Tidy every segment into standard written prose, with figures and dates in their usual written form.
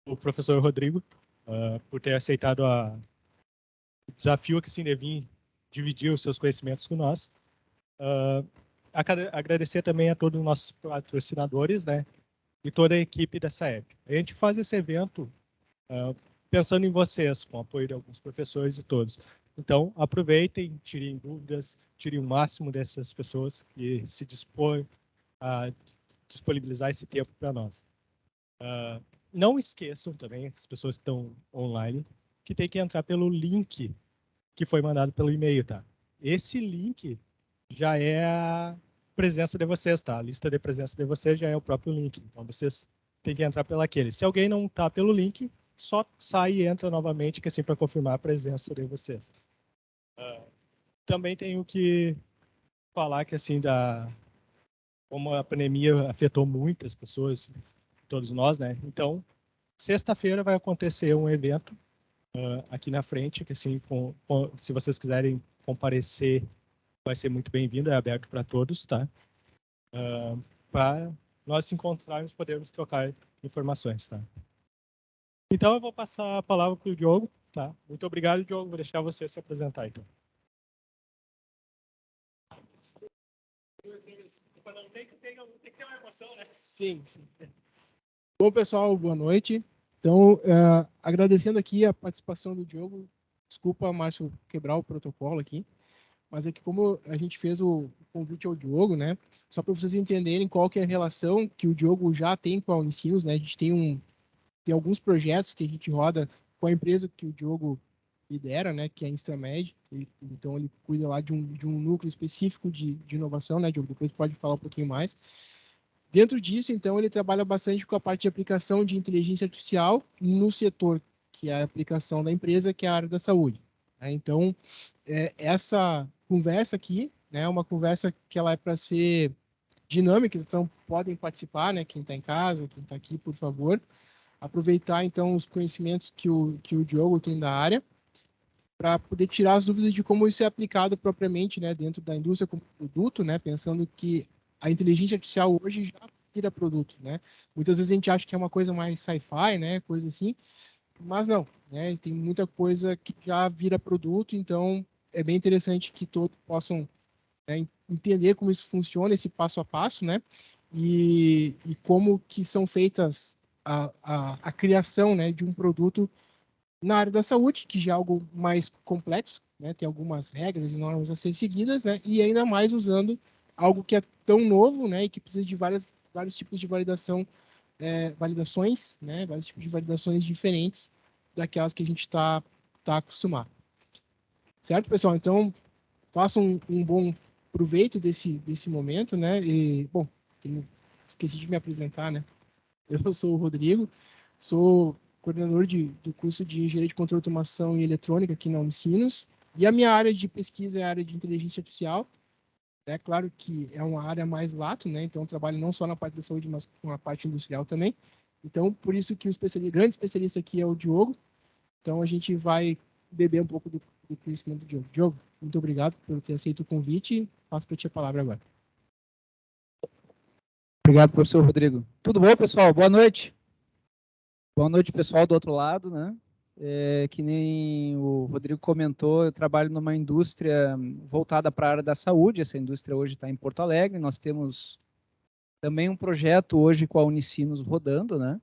o professor Rodrigo por ter aceitado o desafio que sim devia dividir os seus conhecimentos com nós. Agradecer também a todos os nossos patrocinadores, né, e toda a equipe da SAEB. A gente faz esse evento pensando em vocês, com o apoio de alguns professores e todos. Então, aproveitem, tirem dúvidas, tirem o máximo dessas pessoas que se dispõem a disponibilizar esse tempo para nós. Não esqueçam também, as pessoas que estão online, que tem que entrar pelo link que foi mandado pelo e-mail, tá? Esse link já é a presença de vocês, tá? A lista de presença de vocês já é o próprio link. Então, vocês têm que entrar pelaquele. Se alguém não está pelo link, só sai e entra novamente, que é assim para confirmar a presença de vocês. Também tenho que falar que assim como a pandemia afetou muitas pessoas, todos nós, né? Então, sexta-feira vai acontecer um evento aqui na frente, que assim, se vocês quiserem comparecer, vai ser muito bem-vindo, é aberto para todos, tá? Para nós se encontrarmos, podermos trocar informações, tá? Então, eu vou passar a palavra para o Diogo, tá? Muito obrigado, Diogo. Vou deixar você se apresentar, então. Tem que ter uma emoção, né? Sim. Bom, pessoal, boa noite. Então, agradecendo aqui a participação do Diogo. Desculpa, Márcio, quebrar o protocolo aqui. Mas é que como a gente fez o convite ao Diogo, né? Só para vocês entenderem qual que é a relação que o Diogo já tem com a Unicinos, né? A gente tem alguns projetos que a gente roda com a empresa que o Diogo lidera, né? Que é a Instramed. Então, ele cuida lá de um núcleo específico de inovação, né, Diogo? Depois pode falar um pouquinho mais. Dentro disso, então, ele trabalha bastante com a parte de aplicação de inteligência artificial no setor, que é a aplicação da empresa, que é a área da saúde. Então, essa conversa aqui, né, é uma conversa que ela é para ser dinâmica, então podem participar, né, quem está em casa, quem está aqui, por favor, aproveitar, então, os conhecimentos que o Diogo tem da área, para poder tirar as dúvidas de como isso é aplicado propriamente, né, dentro da indústria como produto, né, pensando que a inteligência artificial hoje já vira produto, né? Muitas vezes a gente acha que é uma coisa mais sci-fi, né, coisa assim, mas não, né? Tem muita coisa que já vira produto, então é bem interessante que todos possam, né, entender como isso funciona, esse passo a passo, né? E como que são feitas a criação, né, de um produto na área da saúde, que já é algo mais complexo, né? Tem algumas regras e normas a ser seguidas, né? E ainda mais usando algo que é tão novo, né? E que precisa de vários tipos de validações, né? Vários tipos de validações diferentes daquelas que a gente está acostumado. Certo, pessoal? Então, façam um bom proveito desse momento, né? E, bom, esqueci de me apresentar, né? Eu sou o Rodrigo, sou coordenador do curso de Engenharia de Controle, Automação e Eletrônica aqui na Unicinos, e a minha área de pesquisa é a área de inteligência artificial. É claro que é uma área mais lato, né? Então, eu trabalho não só na parte da saúde, mas na parte industrial também. Então, por isso que o grande especialista aqui é o Diogo. Então, a gente vai beber um pouco do conhecimento do Diogo. Diogo, muito obrigado por ter aceito o convite. Passo para ti a palavra agora. Obrigado, professor Rodrigo. Tudo bom, pessoal? Boa noite. Boa noite, pessoal do outro lado, né? Que nem o Rodrigo comentou, eu trabalho numa indústria voltada para a área da saúde. Essa indústria hoje está em Porto Alegre. Nós temos também um projeto hoje com a Unicinos rodando, né?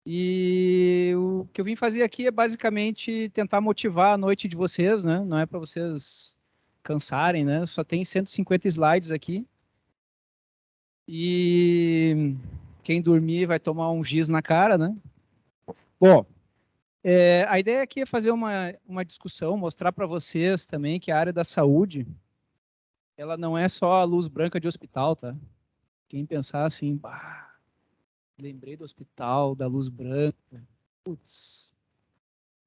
E o que eu vim fazer aqui é basicamente tentar motivar a noite de vocês, né? Não é para vocês cansarem, né? Só tem 150 slides aqui. E quem dormir vai tomar um giz na cara, né? Bom, a ideia aqui é fazer uma discussão, mostrar para vocês também que a área da saúde, ela não é só a luz branca de hospital, tá? Quem pensar assim, bah, lembrei do hospital, da luz branca, putz,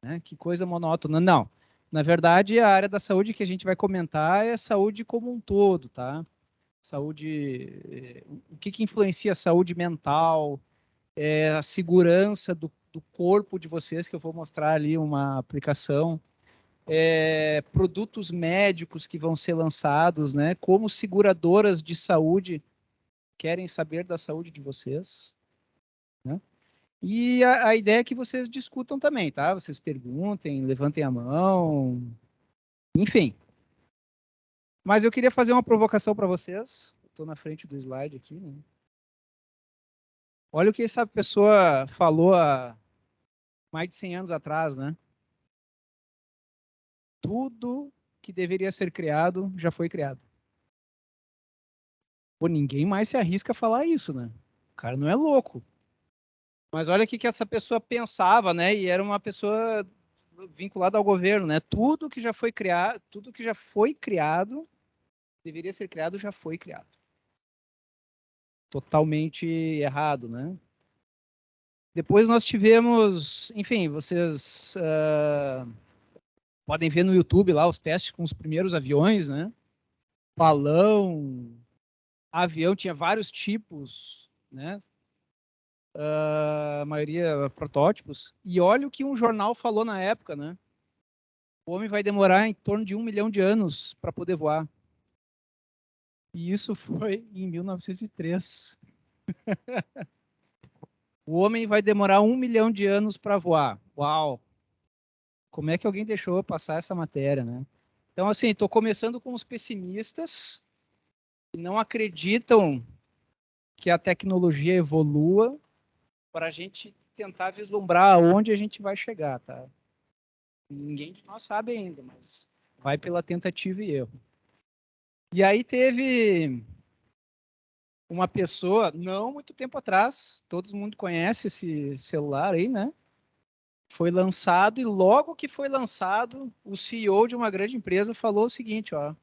né? Que coisa monótona. Não, na verdade, a área da saúde que a gente vai comentar é saúde como um todo, tá? Saúde, o que influencia a saúde mental, a segurança do corpo de vocês, que eu vou mostrar ali uma aplicação, produtos médicos que vão ser lançados, né? Como seguradoras de saúde querem saber da saúde de vocês, né? E a ideia é que vocês discutam também, tá? Vocês perguntem, levantem a mão, enfim. Mas eu queria fazer uma provocação para vocês. Estou na frente do slide aqui, né? Olha o que essa pessoa falou há mais de 100 anos atrás, né? Tudo que deveria ser criado já foi criado. Pô, ninguém mais se arrisca a falar isso, né? O cara não é louco. Mas olha o que essa pessoa pensava, né? E era uma pessoa vinculada ao governo, né? Tudo que já foi criado, deveria ser criado, já foi criado. Totalmente errado, né? Depois nós tivemos, enfim, vocês podem ver no YouTube lá os testes com os primeiros aviões, né? Balão, avião, tinha vários tipos, né? A maioria protótipos. E olha o que um jornal falou na época, né? O homem vai demorar em torno de 1 milhão de anos para poder voar. E isso foi em 1903. O homem vai demorar 1 milhão de anos para voar. Uau! Como é que alguém deixou passar essa matéria, né? Então, assim, estou começando com os pessimistas que não acreditam que a tecnologia evolua para a gente tentar vislumbrar aonde a gente vai chegar, tá? Ninguém de nós sabe ainda, mas vai pela tentativa e erro. E aí teve uma pessoa, não muito tempo atrás, todo mundo conhece esse celular aí, né? Foi lançado e logo que foi lançado, o CEO de uma grande empresa falou o seguinte, ó,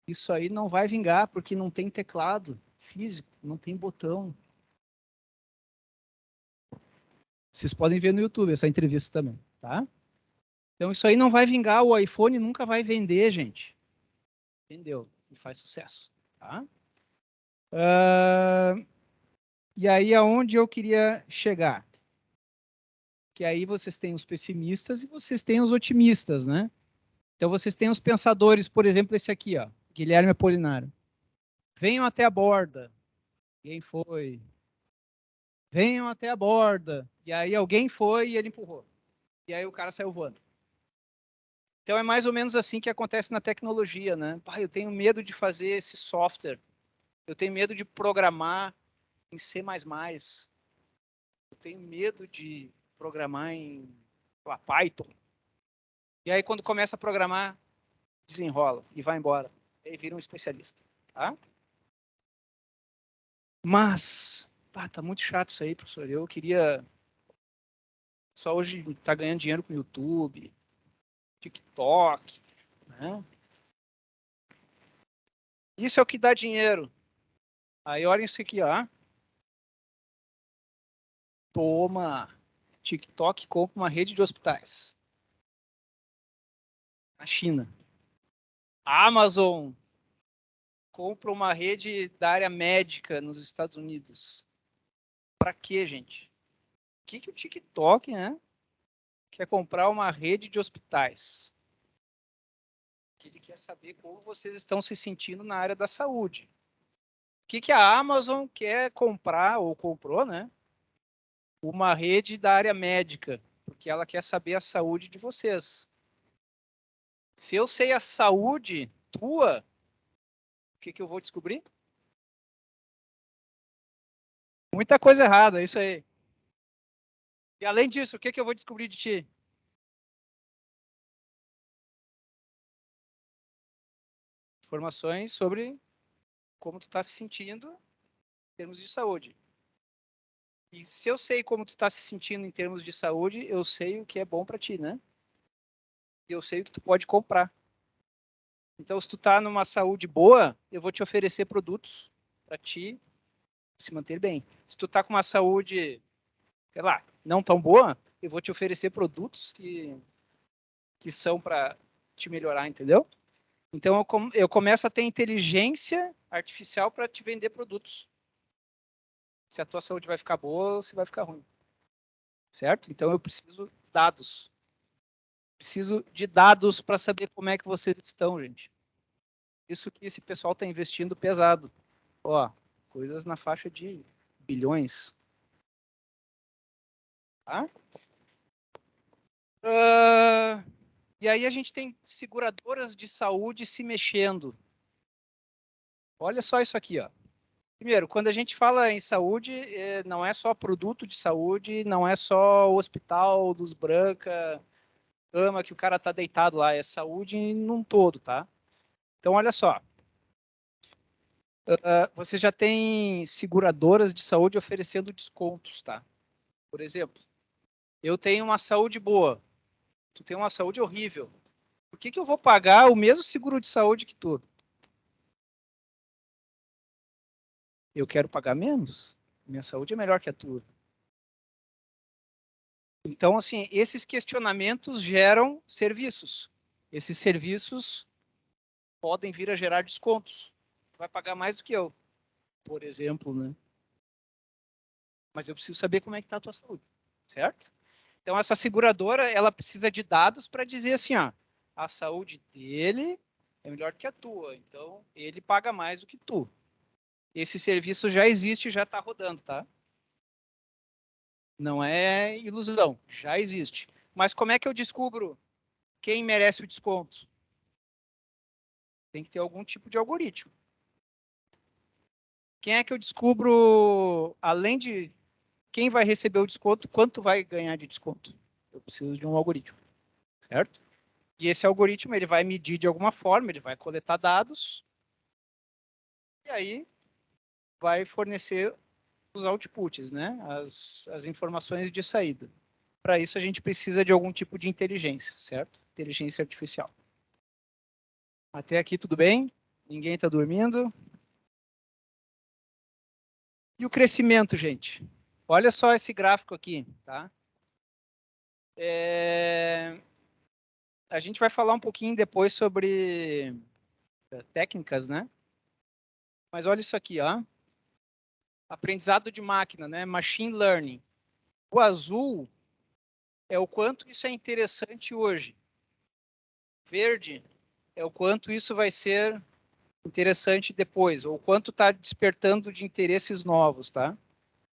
isso aí não vai vingar porque não tem teclado físico, não tem botão. Vocês podem ver no YouTube essa entrevista também, tá? Então isso aí não vai vingar, o iPhone nunca vai vender, gente. Vendeu e faz sucesso, tá? E aí aonde eu queria chegar? Que aí vocês têm os pessimistas e vocês têm os otimistas, né? Então vocês têm os pensadores, por exemplo, esse aqui, ó, Guilherme Apolinário. Venham até a borda. Quem foi? Venham até a borda. E aí alguém foi e ele empurrou. E aí o cara saiu voando. Então é mais ou menos assim que acontece na tecnologia, né? Pai, eu tenho medo de fazer esse software. Eu tenho medo de programar em C++. Eu tenho medo de programar em Python. E aí quando começa a programar, desenrola e vai embora. E aí vira um especialista, tá? Mas, tá muito chato isso aí, professor. Eu queria só hoje tá ganhando dinheiro com o YouTube, TikTok, né? Isso é o que dá dinheiro. Aí olhem isso aqui, ó. Toma, TikTok compra uma rede de hospitais na China. A Amazon compra uma rede da área médica nos Estados Unidos. Para quê, gente? O que o TikTok, né, quer comprar uma rede de hospitais? Que ele quer saber como vocês estão se sentindo na área da saúde. O que a Amazon quer comprar, ou comprou, né? Uma rede da área médica, porque ela quer saber a saúde de vocês. Se eu sei a saúde tua, o que eu vou descobrir? Muita coisa errada, é isso aí. E além disso, o que eu vou descobrir de ti? Informações sobre como tu está se sentindo em termos de saúde. E se eu sei como tu está se sentindo em termos de saúde, eu sei o que é bom para ti, né? E eu sei o que tu pode comprar. Então, se tu tá numa saúde boa, eu vou te oferecer produtos para ti se manter bem. Se tu tá com uma saúde, sei lá, não tão boa, eu vou te oferecer produtos que são para te melhorar, entendeu? Então, eu começo a ter inteligência artificial para te vender produtos. Se a tua saúde vai ficar boa ou se vai ficar ruim. Certo? Então, eu preciso de dados. Preciso de dados para saber como é que vocês estão, gente. Isso que esse pessoal está investindo pesado. Ó, coisas na faixa de bilhões. Tá? E aí a gente tem seguradoras de saúde se mexendo. Olha só isso aqui, ó. Primeiro, quando a gente fala em saúde, não é só produto de saúde, não é só o hospital Luz Branca, cama que o cara tá deitado lá, é saúde num todo, tá? Então, olha só. Você já tem seguradoras de saúde oferecendo descontos, tá? Por exemplo, eu tenho uma saúde boa, tu tem uma saúde horrível. Por que eu vou pagar o mesmo seguro de saúde que tu? Eu quero pagar menos. Minha saúde é melhor que a tua. Então, assim, esses questionamentos geram serviços. Esses serviços podem vir a gerar descontos. Tu vai pagar mais do que eu, por exemplo, né? Mas eu preciso saber como é que está a tua saúde, certo? Então, essa seguradora, ela precisa de dados para dizer assim, ó, a saúde dele é melhor que a tua, então ele paga mais do que tu. Esse serviço já existe, já está rodando, tá? Não é ilusão, já existe. Mas como é que eu descubro quem merece o desconto? Tem que ter algum tipo de algoritmo. Quem é que eu descubro, além de quem vai receber o desconto, quanto vai ganhar de desconto? Eu preciso de um algoritmo, certo? E esse algoritmo ele vai medir de alguma forma, ele vai coletar dados e aí vai fornecer os outputs, né? As informações de saída. Para isso a gente precisa de algum tipo de inteligência, certo? Inteligência artificial. Até aqui tudo bem? Ninguém está dormindo? E o crescimento, gente? Olha só esse gráfico aqui, tá? A gente vai falar um pouquinho depois sobre técnicas, né? Mas olha isso aqui, ó. Aprendizado de máquina, né? Machine learning. O azul é o quanto isso é interessante hoje. Verde é o quanto isso vai ser interessante depois, ou quanto está despertando de interesses novos, tá?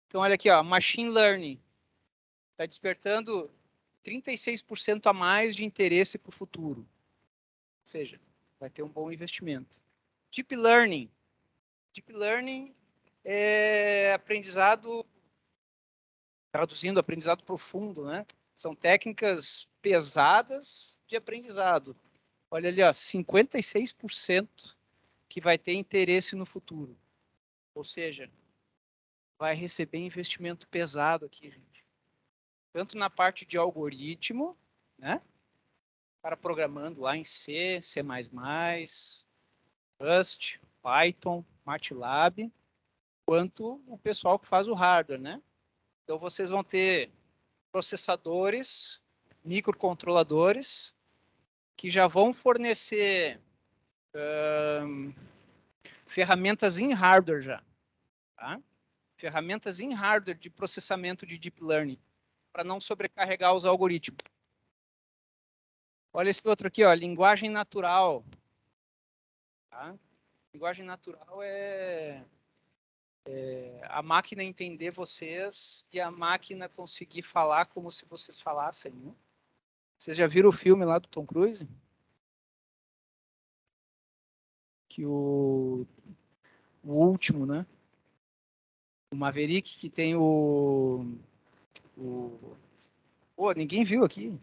Então, olha aqui, ó, machine learning está despertando 36% a mais de interesse para o futuro. Ou seja, vai ter um bom investimento. Deep learning. Deep learning é aprendizado, traduzindo, aprendizado profundo, né? São técnicas pesadas de aprendizado. Olha ali, ó, 56% que vai ter interesse no futuro. Ou seja, vai receber investimento pesado aqui, gente. Tanto na parte de algoritmo, né? Para programando lá em C, C++, Rust, Python, MATLAB, quanto o pessoal que faz o hardware, né? Então vocês vão ter processadores, microcontroladores, que já vão fornecer ferramentas em hardware já, tá? Ferramentas em hardware de processamento de deep learning, para não sobrecarregar os algoritmos. Olha esse outro aqui, ó, linguagem natural. Tá? Linguagem natural é a máquina entender vocês e a máquina conseguir falar como se vocês falassem. Né? Vocês já viram o filme lá do Tom Cruise? Que o último, né? O Maverick, que tem Pô, ninguém viu aqui.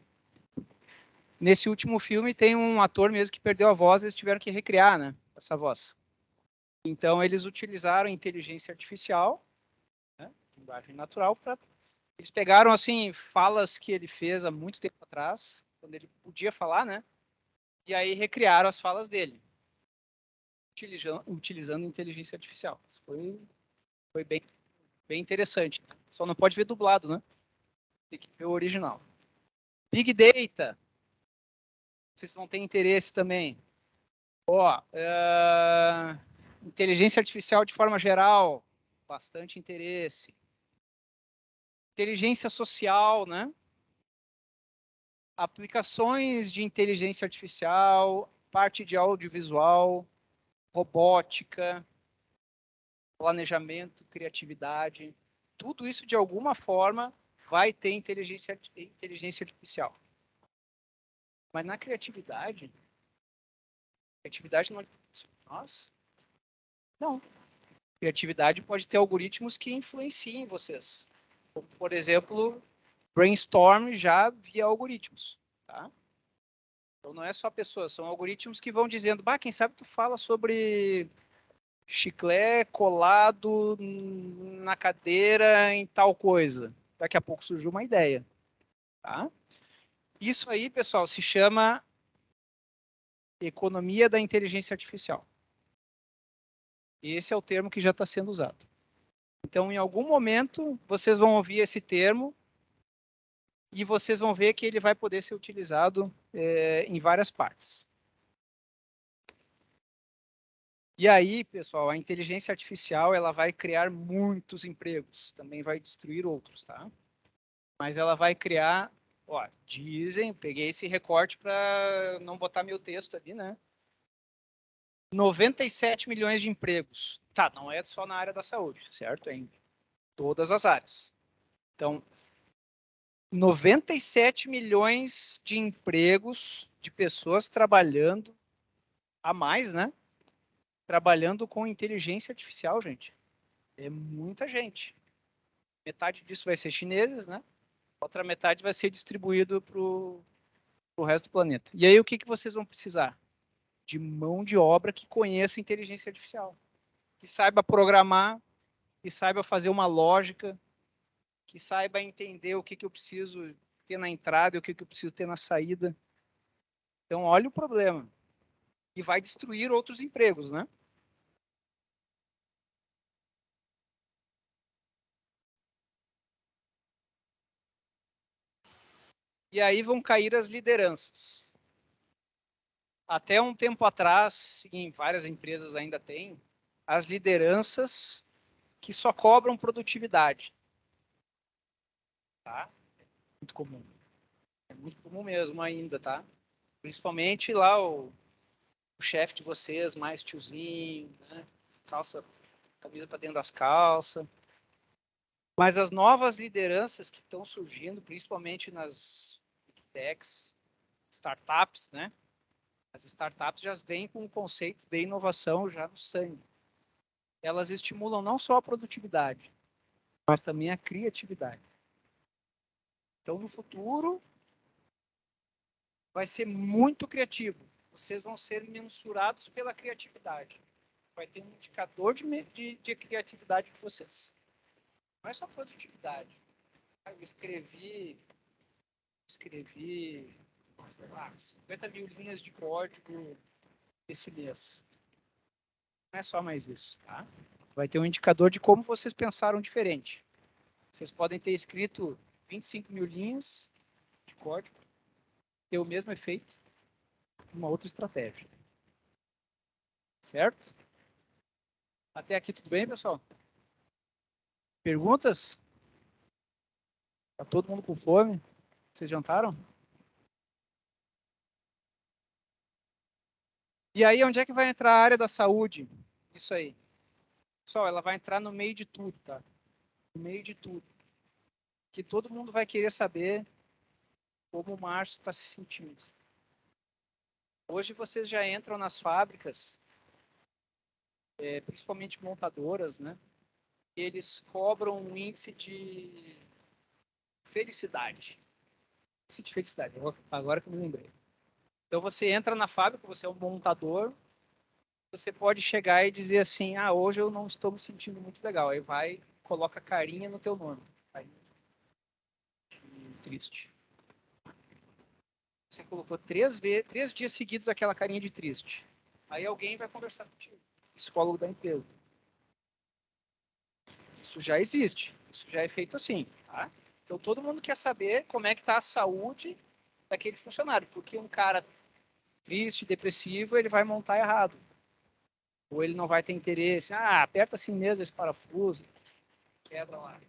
Nesse último filme tem um ator mesmo que perdeu a voz, eles tiveram que recriar, né? Essa voz. Então eles utilizaram inteligência artificial, né? Linguagem natural, para eles pegaram assim falas que ele fez há muito tempo atrás, quando ele podia falar, né? E aí recriaram as falas dele, utilizando inteligência artificial. Isso foi bem interessante. Só não pode ver dublado, né? Tem que ver o original. Big Data. Vocês vão ter interesse também. Ó, inteligência artificial de forma geral, bastante interesse. Inteligência social, né? Aplicações de inteligência artificial, parte de audiovisual, robótica, planejamento, criatividade. Tudo isso, de alguma forma, vai ter inteligência artificial. Mas na criatividade não... Nossa. Não. Criatividade pode ter algoritmos que influenciem vocês. Por exemplo, brainstorm já via algoritmos, tá? Então não é só pessoas, são algoritmos que vão dizendo, bah, quem sabe tu fala sobre chiclete colado na cadeira em tal coisa. Daqui a pouco surgiu uma ideia, tá? Isso aí, pessoal, se chama economia da inteligência artificial. Esse é o termo que já está sendo usado. Então, em algum momento, vocês vão ouvir esse termo e vocês vão ver que ele vai poder ser utilizado em várias partes. E aí, pessoal, a inteligência artificial ela vai criar muitos empregos, também vai destruir outros, tá? Mas ela vai criar, ó, dizem, peguei esse recorte para não botar meu texto ali, né? 97 milhões de empregos. Tá, não é só na área da saúde, certo? É em todas as áreas. Então, 97 milhões de empregos de pessoas trabalhando a mais, né? Trabalhando com inteligência artificial, gente. É muita gente. Metade disso vai ser chineses, né? Outra metade vai ser distribuído para o resto do planeta. E aí, o que vocês vão precisar? De mão de obra que conheça inteligência artificial. Que saiba programar, que saiba fazer uma lógica, que saiba entender o que eu preciso ter na entrada e o que eu preciso ter na saída. Então, olha o problema. E vai destruir outros empregos, né? E aí vão cair as lideranças. Até um tempo atrás, em várias empresas ainda tem, as lideranças que só cobram produtividade. Tá? Muito comum. É muito comum mesmo ainda, tá? Principalmente lá o chefe de vocês, mais tiozinho, né? Camisa para dentro das calças. Mas as novas lideranças que estão surgindo, principalmente nas big techs, startups, né? As startups já vêm com o conceito de inovação já no sangue. Elas estimulam não só a produtividade, mas também a criatividade. Então, no futuro, vai ser muito criativo. Vocês vão ser mensurados pela criatividade. Vai ter um indicador de criatividade de vocês. Não é só produtividade. Eu escrevi sei lá, 50 mil linhas de código esse mês. Não é só mais isso, tá? Vai ter um indicador de como vocês pensaram diferente. Vocês podem ter escrito 25 mil linhas de código, ter o mesmo efeito, uma outra estratégia. Certo? Até aqui tudo bem, pessoal? Perguntas? Tá todo mundo com fome? Vocês jantaram? E aí, onde é que vai entrar a área da saúde? Isso aí. Pessoal, ela vai entrar no meio de tudo, tá? No meio de tudo. Que todo mundo vai querer saber como o Márcio está se sentindo. Hoje vocês já entram nas fábricas, principalmente montadoras, né? Eles cobram um índice de felicidade. Índice de felicidade, agora que eu me lembrei. Então você entra na fábrica, você é um montador, você pode chegar e dizer assim, ah, hoje eu não estou me sentindo muito legal. Aí vai, coloca carinha no teu nome. Aí, triste. Você colocou 3 dias seguidos aquela carinha de triste. Aí alguém vai conversar contigo, psicólogo da empresa. Isso já existe, isso já é feito assim, tá? Então todo mundo quer saber como é que está a saúde daquele funcionário, porque um cara triste, depressivo, ele vai montar errado. Ou ele não vai ter interesse. Ah, aperta assim mesmo esse parafuso, quebra lá.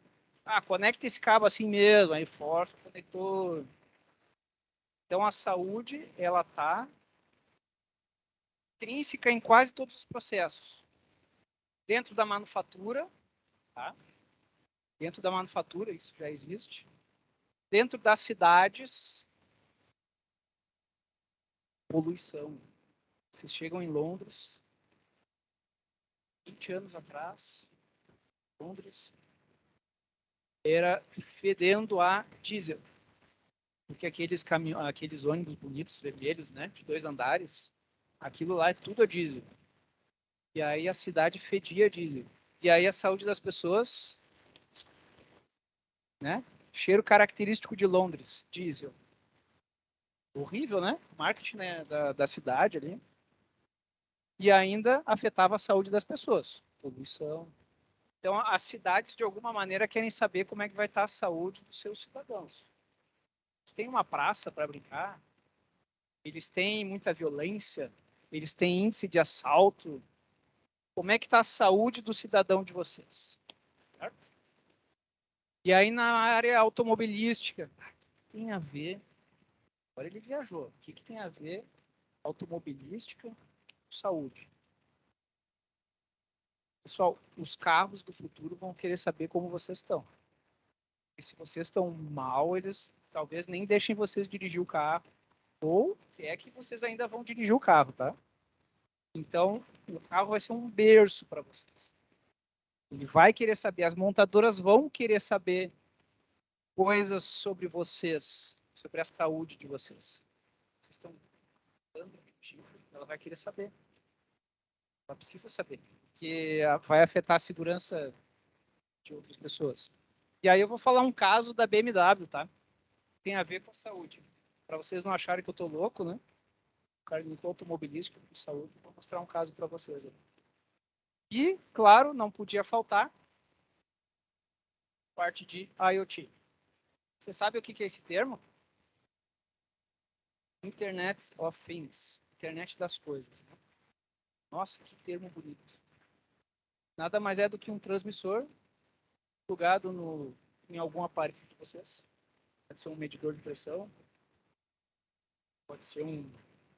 Ah, conecta esse cabo assim mesmo, aí força o conector. Então a saúde, ela está intrínseca em quase todos os processos. Dentro da manufatura, tá? Dentro da manufatura, isso já existe. dentro das cidades, poluição. Vocês chegam em Londres, 20 anos atrás, Londres era fedendo a diesel. Porque aqueles ônibus bonitos, vermelhos, né, de 2 andares, aquilo lá é tudo a diesel. E aí a cidade fedia a diesel. E aí a saúde das pessoas, né? Cheiro característico de Londres, diesel. Horrível, né? Marketing, né, da cidade ali. E ainda afetava a saúde das pessoas. Poluição. Então, as cidades, de alguma maneira, querem saber como é que vai estar a saúde dos seus cidadãos. Eles têm uma praça para brincar, eles têm muita violência, eles têm índice de assalto. Como é que está a saúde do cidadão de vocês? Certo? E aí, na área automobilística, tem a ver... Agora ele viajou. O que tem a ver automobilística com saúde? Pessoal, os carros do futuro vão querer saber como vocês estão. E se vocês estão mal, eles talvez nem deixem vocês dirigir o carro. Ou é que vocês ainda vão dirigir o carro, tá? Então, o carro vai ser um berço para vocês. Ele vai querer saber, as montadoras vão querer saber coisas sobre vocês, sobre a saúde de vocês. Vocês estão dando motivo, ela vai querer saber. Ela precisa saber, porque vai afetar a segurança de outras pessoas. E aí eu vou falar um caso da BMW, tá? Tem a ver com a saúde. Para vocês não acharem que eu tô louco, né? O cara não tô automobilístico, com saúde. Vou mostrar um caso para vocês. E, claro, não podia faltar parte de IoT. Você sabe o que é esse termo? Internet of Things. Internet das coisas. Né? Nossa, que termo bonito. Nada mais é do que um transmissor plugado em algum aparelho de vocês. Pode ser um medidor de pressão. Pode ser um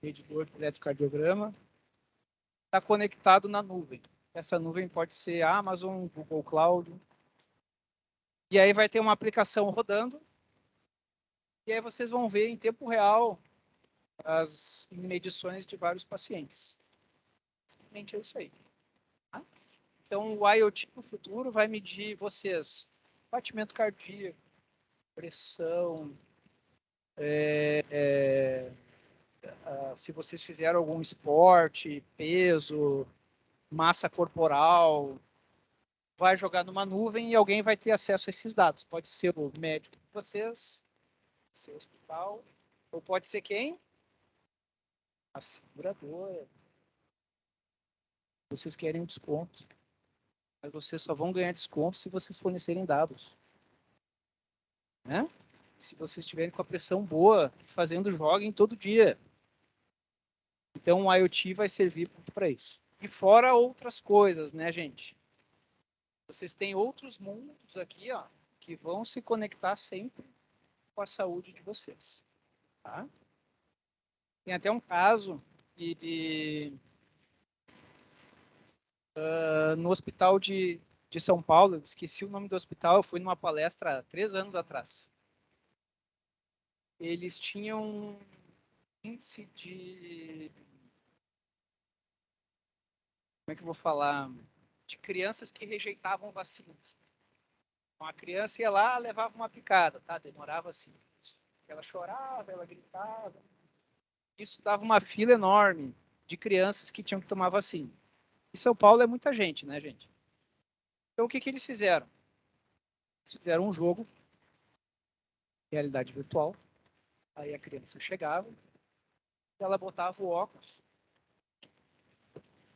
medidor de eletrocardiograma. Está conectado na nuvem. Essa nuvem pode ser Amazon, Google Cloud. E aí vai ter uma aplicação rodando. E aí vocês vão ver em tempo real as medições de vários pacientes. Simplesmente é isso aí. Tá? Então, o IoT no futuro vai medir vocês batimento cardíaco, pressão, se vocês fizeram algum esporte, peso, massa corporal, vai jogar numa nuvem e alguém vai ter acesso a esses dados. Pode ser o médico de vocês, pode ser o hospital, ou pode ser quem? A seguradora. Vocês querem um desconto, mas vocês só vão ganhar desconto se vocês fornecerem dados. Né? Se vocês estiverem com a pressão boa, fazendo jogging todo dia. Então, o IoT vai servir muito para isso. E fora outras coisas, né, gente? Vocês têm outros mundos aqui, ó, que vão se conectar sempre com a saúde de vocês. Tá? Tem até um caso no hospital de São Paulo, eu esqueci o nome do hospital, eu fui numa palestra há 3 anos atrás. Eles tinham um índice de... Como é que eu vou falar? De crianças que rejeitavam vacinas. Então, a criança ia lá, levava uma picada, tá? Demorava assim. Ela chorava, ela gritava. Isso dava uma fila enorme de crianças que tinham que tomar vacina. Em São Paulo é muita gente, né, gente? Então, o que eles fizeram? Eles fizeram um jogo, realidade virtual. Aí a criança chegava, ela botava o óculos,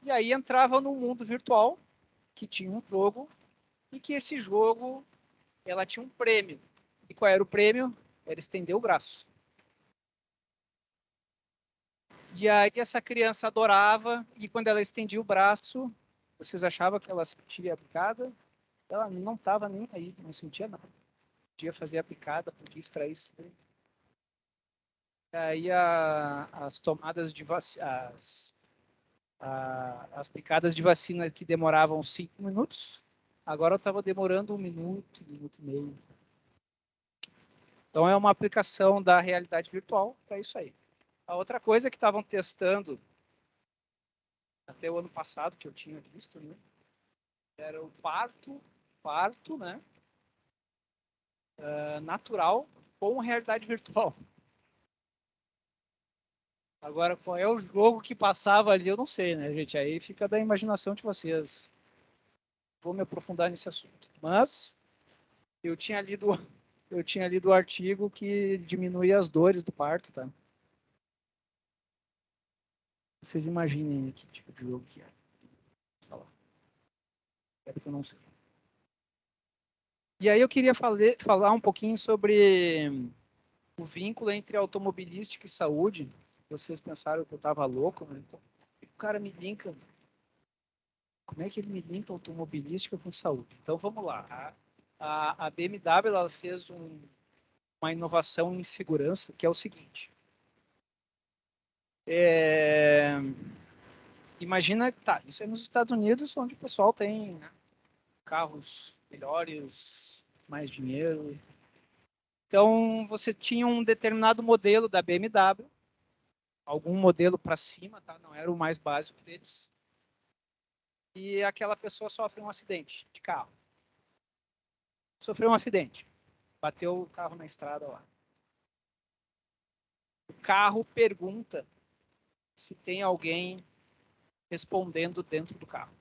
e aí entrava no mundo virtual, que tinha um jogo, e que esse jogo, ela tinha um prêmio. E qual era o prêmio? Era estender o braço. E aí essa criança adorava, e quando ela estendia o braço, vocês achavam que ela sentia a picada? Ela não estava nem aí, não sentia nada. Podia fazer a picada, podia extrair sangue. Aí as tomadas de vacina, as picadas de vacina que demoravam 5 minutos, agora estava demorando 1 minuto, 1 minuto e meio. Então, é uma aplicação da realidade virtual para isso aí. A outra coisa que estavam testando até o ano passado, que eu tinha visto, né, era o parto, né, natural com realidade virtual. Agora, qual é o jogo que passava ali, eu não sei, né, gente? Aí fica da imaginação de vocês. Vou me aprofundar nesse assunto. Mas eu tinha lido o artigo que diminui as dores do parto, tá? Vocês imaginem que tipo de jogo que é. Vou falar. É porque eu não sei. E aí eu queria falar um pouquinho sobre o vínculo entre automobilística e saúde. Vocês pensaram que eu estava louco, né? Então, o cara me linka. Como é que ele me linka automobilística com saúde? Então vamos lá. A BMW ela fez uma inovação em segurança que é o seguinte. Imagina, tá, isso é nos Estados Unidos, onde o pessoal tem, né, carros melhores, mais dinheiro. Então, você tinha um determinado modelo da BMW, algum modelo para cima, tá? Não era o mais básico deles. E aquela pessoa sofre um acidente de carro. Sofreu um acidente. Bateu o carro na estrada lá. O carro pergunta se tem alguém respondendo dentro do carro.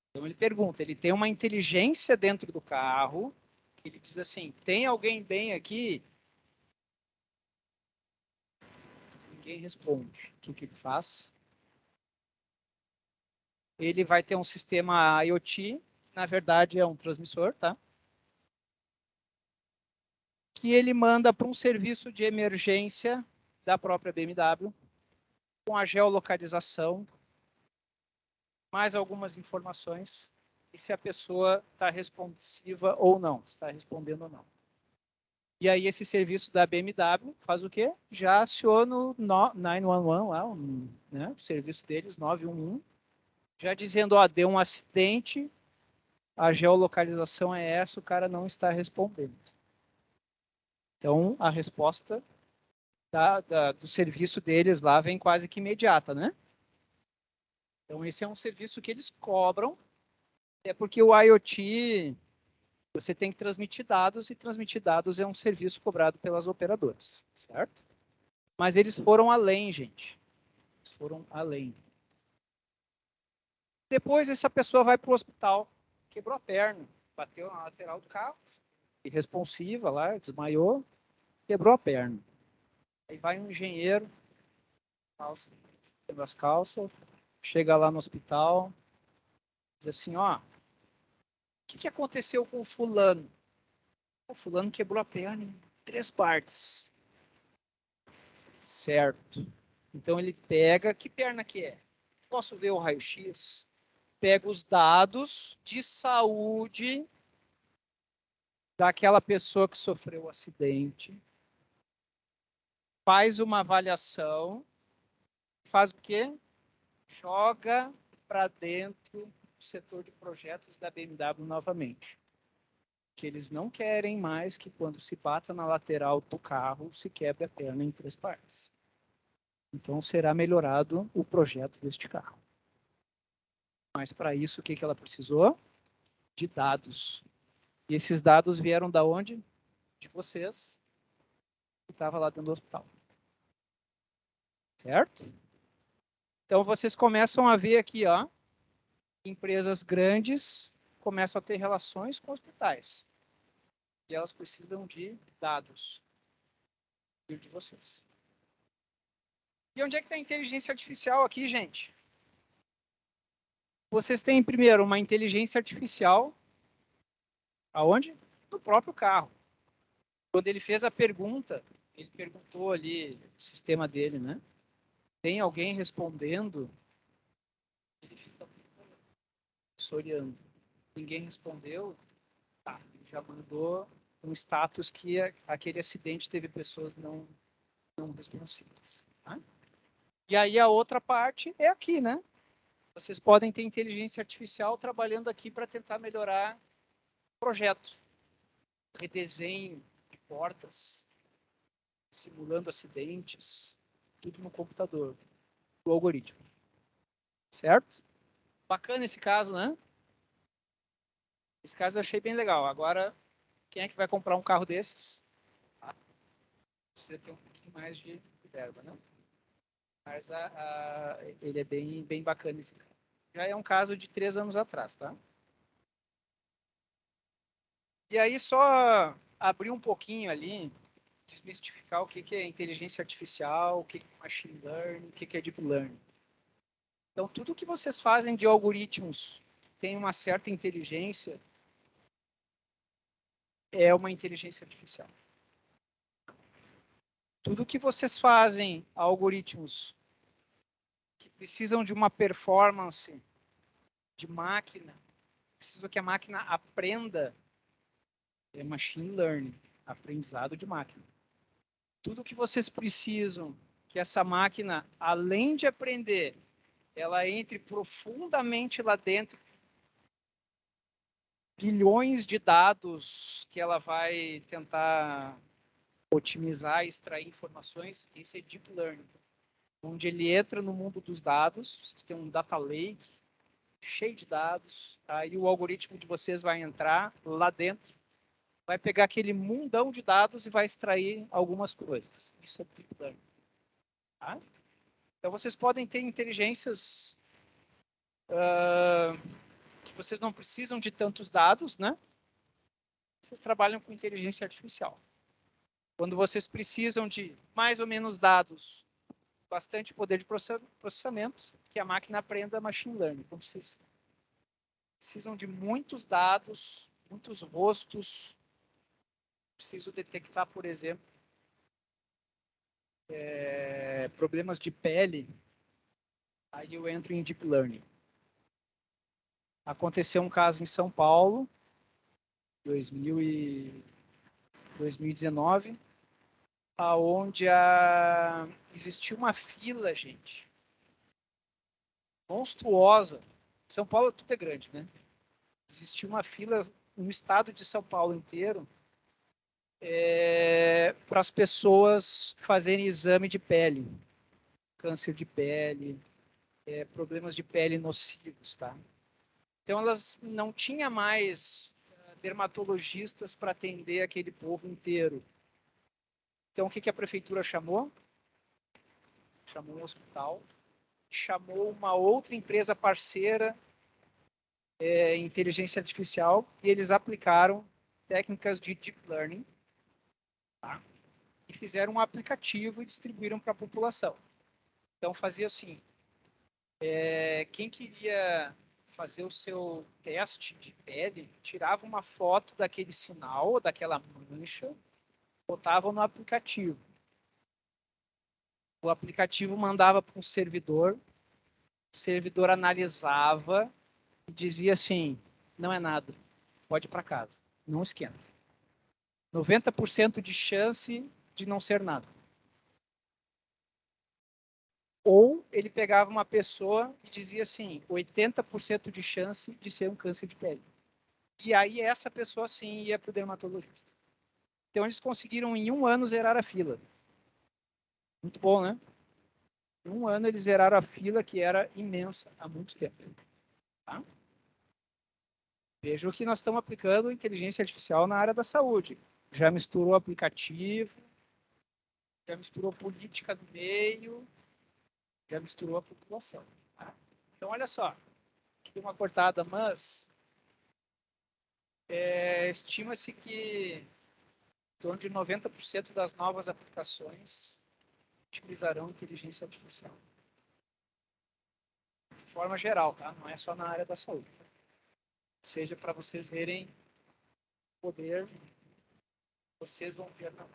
Então ele pergunta, ele tem uma inteligência dentro do carro, ele diz assim, tem alguém bem aqui? Ninguém responde. O que ele faz? Ele vai ter um sistema IoT, na verdade é um transmissor, tá? Que ele manda para um serviço de emergência da própria BMW, com a geolocalização, mais algumas informações, e se a pessoa está responsiva ou não, está respondendo ou não. E aí esse serviço da BMW faz o quê? Já aciona o 911 lá, né, o serviço deles, 911, já dizendo, ó, deu um acidente, a geolocalização é essa, o cara não está respondendo. Então, a resposta do serviço deles lá vem quase que imediata, né? Então, esse é um serviço que eles cobram, é porque o IoT, você tem que transmitir dados, e transmitir dados é um serviço cobrado pelas operadoras, certo? Mas eles foram além, gente. Eles foram além. Depois, essa pessoa vai para o hospital, quebrou a perna, bateu na lateral do carro, irresponsiva lá, desmaiou, quebrou a perna. Aí vai um engenheiro, quebra as calças, chega lá no hospital, diz assim, ó, o que aconteceu com o fulano? O fulano quebrou a perna em 3 partes. Certo. Então ele pega, que perna que é? Posso ver o raio-x? Pega os dados de saúde daquela pessoa que sofreu o acidente, faz uma avaliação, faz o quê? Joga para dentro do setor de projetos da BMW novamente. Que eles não querem mais que quando se bata na lateral do carro, se quebre a perna em 3 partes. Então será melhorado o projeto deste carro. Mas para isso, o que ela precisou? De dados. E esses dados vieram da onde? De vocês, que estava lá dentro do hospital. Certo? Então vocês começam a ver aqui, ó, empresas grandes começam a ter relações com hospitais. E elas precisam de dados de vocês. E onde é que está a inteligência artificial aqui, gente? Vocês têm, primeiro, uma inteligência artificial. Aonde? No próprio carro. Quando ele fez a pergunta, ele perguntou ali, o sistema dele, né? Tem alguém respondendo? Ele fica soriando. Ninguém respondeu? Tá, ele já mandou um status que aquele acidente teve pessoas não responsivas. Tá? E aí a outra parte é aqui, né? Vocês podem ter inteligência artificial trabalhando aqui para tentar melhorar o projeto. Redesenho de portas, simulando acidentes, tudo no computador, o algoritmo. Certo? Bacana esse caso, né? Esse caso eu achei bem legal. Agora, quem é que vai comprar um carro desses? Você tem um pouquinho mais de verba, né? Mas ele é bem bacana esse caso. Já é um caso de 3 anos atrás, tá? E aí, só abrir um pouquinho ali, desmistificar o que é inteligência artificial, o que é machine learning, o que é deep learning. Então, tudo que vocês fazem de algoritmos que tem uma certa inteligência é uma inteligência artificial. Tudo que vocês fazem algoritmos que precisam de uma performance de máquina, precisam que a máquina aprenda, é machine learning, aprendizado de máquina. Tudo que vocês precisam que essa máquina, além de aprender, ela entre profundamente lá dentro, bilhões de dados que ela vai tentar otimizar, extrair informações, isso é deep learning, onde ele entra no mundo dos dados, vocês têm um data lake cheio de dados, aí o algoritmo de vocês vai entrar lá dentro, vai pegar aquele mundão de dados e vai extrair algumas coisas. Isso é deep learning. Tá? Então vocês podem ter inteligências que vocês não precisam de tantos dados, né? Vocês trabalham com inteligência artificial. Quando vocês precisam de mais ou menos dados, bastante poder de processamento, que a máquina aprenda machine learning. Quando vocês precisam de muitos dados, muitos rostos, preciso detectar, por exemplo, problemas de pele, aí eu entro em deep learning. Aconteceu um caso em São Paulo, 2019, aonde existiu uma fila, gente, monstruosa. São Paulo tudo é grande, né? Existiu uma fila no estado de São Paulo inteiro para as pessoas fazerem exame de pele, câncer de pele, problemas de pele nocivos, tá? Então elas não tinham mais dermatologistas para atender aquele povo inteiro. Então o que a prefeitura chamou? Chamou um hospital, chamou uma outra empresa parceira inteligência artificial e eles aplicaram técnicas de deep learning, tá? E fizeram um aplicativo e distribuíram para a população. Então fazia assim, quem queria fazer o seu teste de pele, tirava uma foto daquele sinal, daquela mancha, botava no aplicativo. O aplicativo mandava para um servidor, o servidor analisava e dizia assim, não é nada, pode ir para casa, não esquenta. 90% de chance de não ser nada. Ou ele pegava uma pessoa e dizia assim, 80% de chance de ser um câncer de pele. E aí essa pessoa sim ia para o dermatologista. Então eles conseguiram em 1 ano zerar a fila. Muito bom, né? Em 1 ano eles zeraram a fila que era imensa há muito tempo. Tá? Vejam que nós estamos aplicando inteligência artificial na área da saúde. Já misturou aplicativo, já misturou política do meio, já misturou a população. Tá? Então, olha só, aqui tem uma cortada, mas estima-se que em torno de 90% das novas aplicações utilizarão inteligência artificial. De forma geral, tá? Não é só na área da saúde. Ou seja, para vocês verem o poder que vocês vão ter na.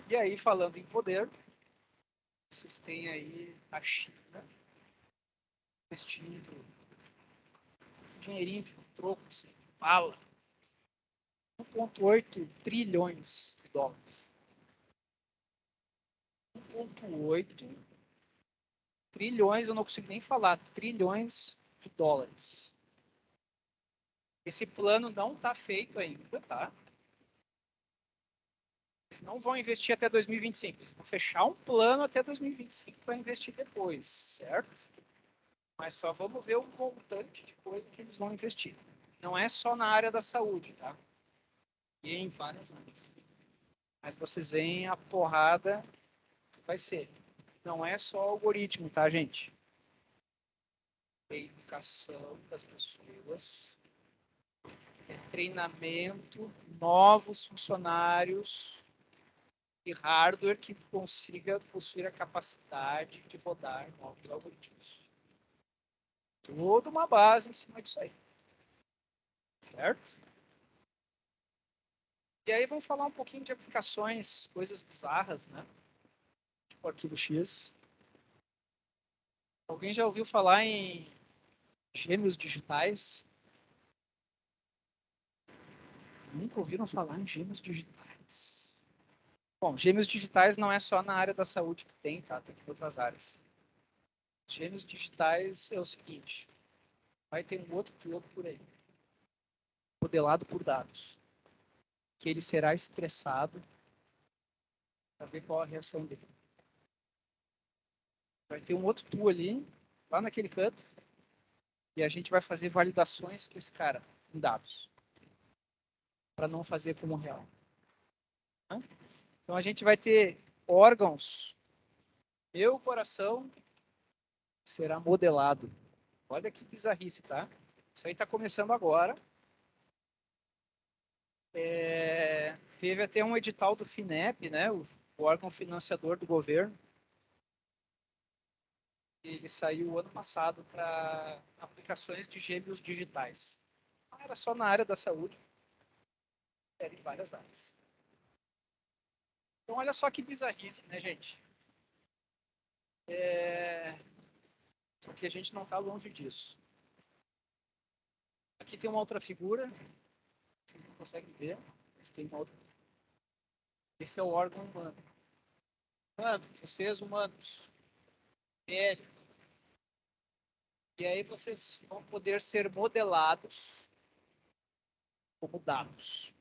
E aí, falando em poder, vocês têm aí a China investindo dinheirinho de troco, assim, bala, 1,8 trilhões de dólares. 1,8 trilhões, eu não consigo nem falar, trilhões de dólares. Esse plano não está feito ainda, tá? Eles não vão investir até 2025. Eles vão fechar um plano até 2025 para investir depois, certo? Mas só vamos ver o montante de coisa que eles vão investir. Não é só na área da saúde, tá? E em várias áreas. Mas vocês veem a porrada que vai ser. Não é só algoritmo, tá, gente? É educação das pessoas, é treinamento, novos funcionários e hardware que consiga possuir a capacidade de rodar novos algoritmos. Toda uma base em cima disso aí. Certo? E aí vamos falar um pouquinho de aplicações, coisas bizarras, né? Tipo arquivo X. Alguém já ouviu falar em gêmeos digitais? Nunca ouviram falar em gêmeos digitais. Bom, gêmeos digitais não é só na área da saúde que tem, tá? Tem em outras áreas. Gêmeos digitais é o seguinte, vai ter um outro jogo por aí, modelado por dados, que ele será estressado para ver qual a reação dele. Vai ter um outro tu ali, lá naquele canto, e a gente vai fazer validações com esse cara em dados, para não fazer como real. Então a gente vai ter órgãos, meu coração será modelado. Olha que bizarrice, tá? Isso aí está começando agora. Teve até um edital do FINEP, né, o órgão financiador do governo. Ele saiu ano passado para aplicações de gêmeos digitais. Não era só na área da saúde, era em várias áreas. Então, olha só que bizarrice, né, gente? Só que a gente não está longe disso. Aqui tem uma outra figura, vocês não conseguem ver, mas tem uma outra. Esse é o órgão humano. Humano, vocês humanos. Velho. E aí vocês vão poder ser modelados como dados.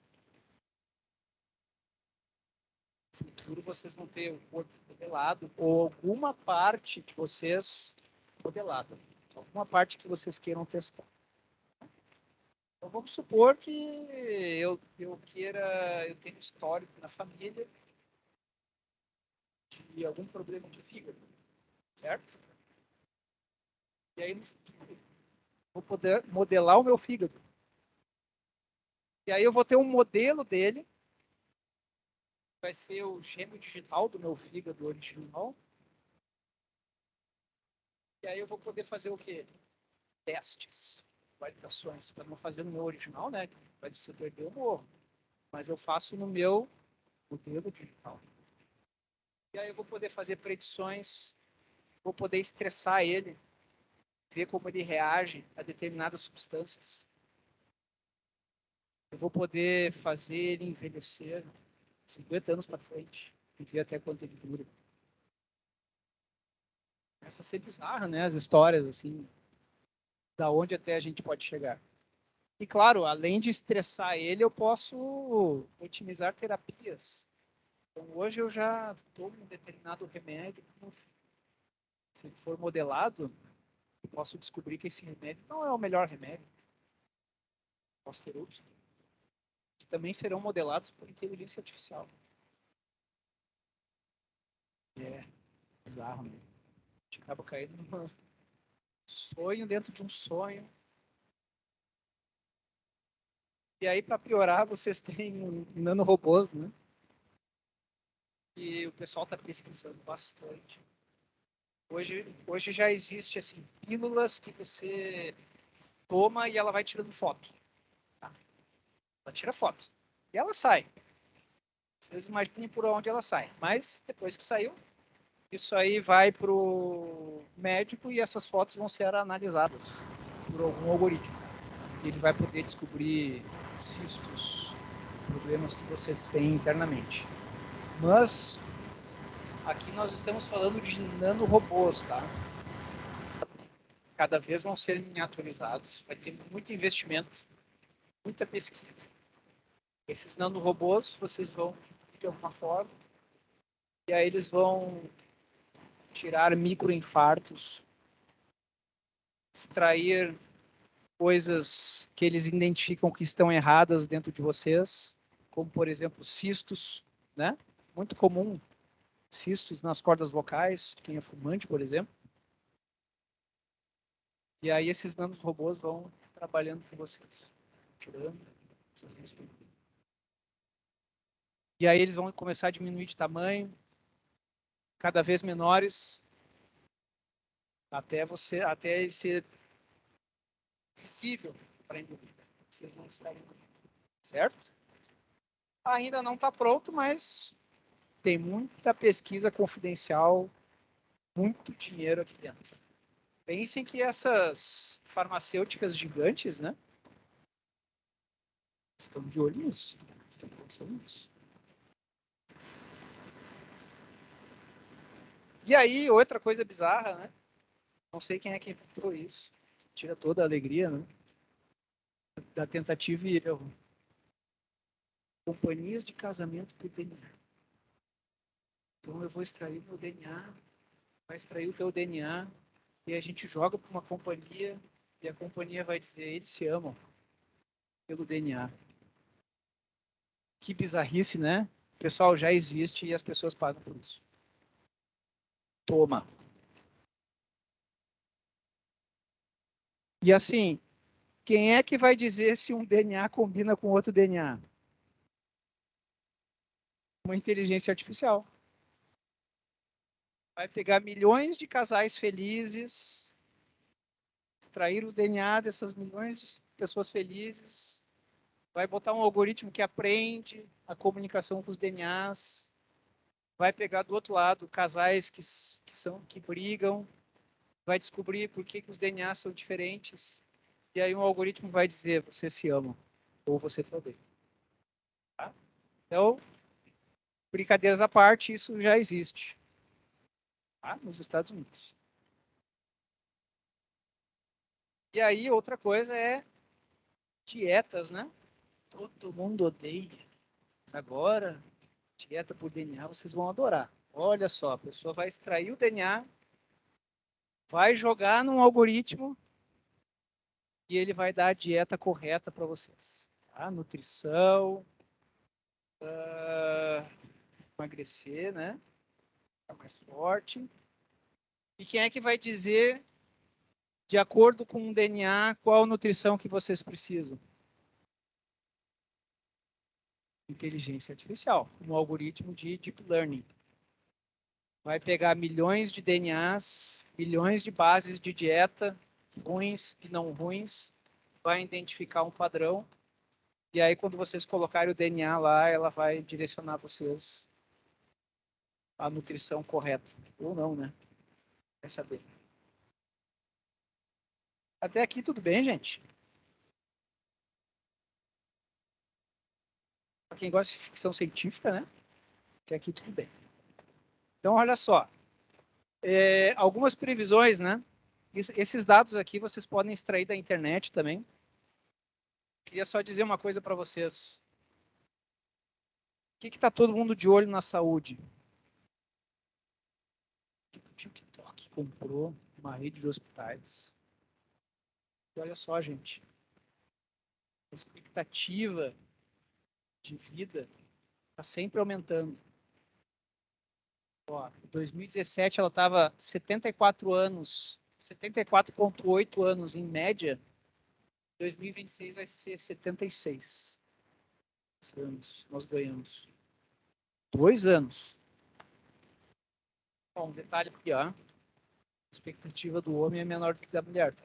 No futuro vocês vão ter o corpo modelado ou alguma parte de vocês modelada. Alguma parte que vocês queiram testar. Então vamos supor que eu tenho histórico na família de algum problema de fígado, certo? E aí no futuro vou poder modelar o meu fígado. E aí eu vou ter um modelo dele, vai ser o gêmeo digital do meu fígado original. E aí eu vou poder fazer o quê? Testes, validações, para não fazer no meu original, né? Vai se perder, eu morro. Mas eu faço no meu modelo digital. E aí eu vou poder fazer predições, vou poder estressar ele, ver como ele reage a determinadas substâncias. Eu vou poder fazer ele envelhecer 50 anos para frente e ver até quanto ele dura. Começa a ser bizarra, né? As histórias, assim, da onde até a gente pode chegar. E, claro, além de estressar ele, eu posso otimizar terapias. Então, hoje eu já tomo um determinado remédio. Se ele for modelado, eu posso descobrir que esse remédio não é o melhor remédio. Posso ter outros. Que também serão modelados por inteligência artificial. É bizarro, né? A gente acaba caindo num sonho dentro de um sonho. E aí, para piorar, vocês têm nanorobôs, né? E o pessoal está pesquisando bastante. Hoje já existe assim, pílulas que você toma e ela vai tirando foto. Tá? Ela tira foto. E ela sai. Vocês imaginem por onde ela sai. Mas depois que saiu, isso aí vai para o médico e essas fotos vão ser analisadas por algum algoritmo. E ele vai poder descobrir cistos, problemas que vocês têm internamente. Mas aqui nós estamos falando de nanorobôs, tá? Cada vez vão ser miniaturizados, vai ter muito investimento. Muita pesquisa. Esses nanorobôs, vocês vão, de alguma forma, e aí eles vão tirar microinfartos, extrair coisas que eles identificam que estão erradas dentro de vocês, como, por exemplo, cistos, né? Muito comum, cistos nas cordas vocais, quem é fumante, por exemplo. E aí esses nanorobôs vão trabalhando com vocês, tirando essas microinfartos. E aí eles vão começar a diminuir de tamanho, cada vez menores, até ele ser visível para vocês não estarem, certo? Ainda não está pronto, mas tem muita pesquisa confidencial, muito dinheiro aqui dentro. Pensem que essas farmacêuticas gigantes, né, estão de olho nisso, estão pensando nisso. E aí, outra coisa bizarra, né? Não sei quem é que inventou isso. Tira toda a alegria, né? Da tentativa e erro. Companhias de casamento por DNA. Então eu vou extrair meu DNA, vai extrair o teu DNA, e a gente joga para uma companhia, e a companhia vai dizer, eles se amam pelo DNA. Que bizarrice, né? O pessoal já existe e as pessoas pagam por isso. Toma. E assim, quem é que vai dizer se um DNA combina com outro DNA? Uma inteligência artificial. Vai pegar milhões de casais felizes, extrair o DNA dessas milhões de pessoas felizes, vai botar um algoritmo que aprende a comunicação com os DNAs, vai pegar do outro lado casais que brigam, vai descobrir por que os DNAs são diferentes, e aí um algoritmo vai dizer, você se ama, ou você se odeia. Tá? Então, brincadeiras à parte, isso já existe. Tá? Nos Estados Unidos. E aí, outra coisa é dietas, né? Todo mundo odeia. Mas agora, dieta por DNA, vocês vão adorar. Olha só, a pessoa vai extrair o DNA, vai jogar num algoritmo e ele vai dar a dieta correta para vocês. Tá? Nutrição, emagrecer, né? Ficar mais forte. E quem é que vai dizer, de acordo com o DNA, qual nutrição que vocês precisam? Inteligência artificial, um algoritmo de deep learning. Vai pegar milhões de DNAs, milhões de bases de dieta, ruins e não ruins, vai identificar um padrão, e aí quando vocês colocarem o DNA lá, ela vai direcionar vocês à nutrição correta. Ou não, né? Vai saber. Até aqui tudo bem, gente? Para quem gosta de ficção científica, né? Até aqui tudo bem. Então, olha só. Algumas previsões, né? Esses dados aqui vocês podem extrair da internet também. Queria só dizer uma coisa para vocês. O que está todo mundo de olho na saúde? O TikTok comprou uma rede de hospitais. E olha só, gente. A expectativa de vida está sempre aumentando. Ó, em 2017 ela estava 74 anos, 74,8 anos em média. 2026 vai ser 76 anos. Nós ganhamos 2 anos. Bom, um detalhe aqui, ó. A expectativa do homem é menor do que da mulher. Tá?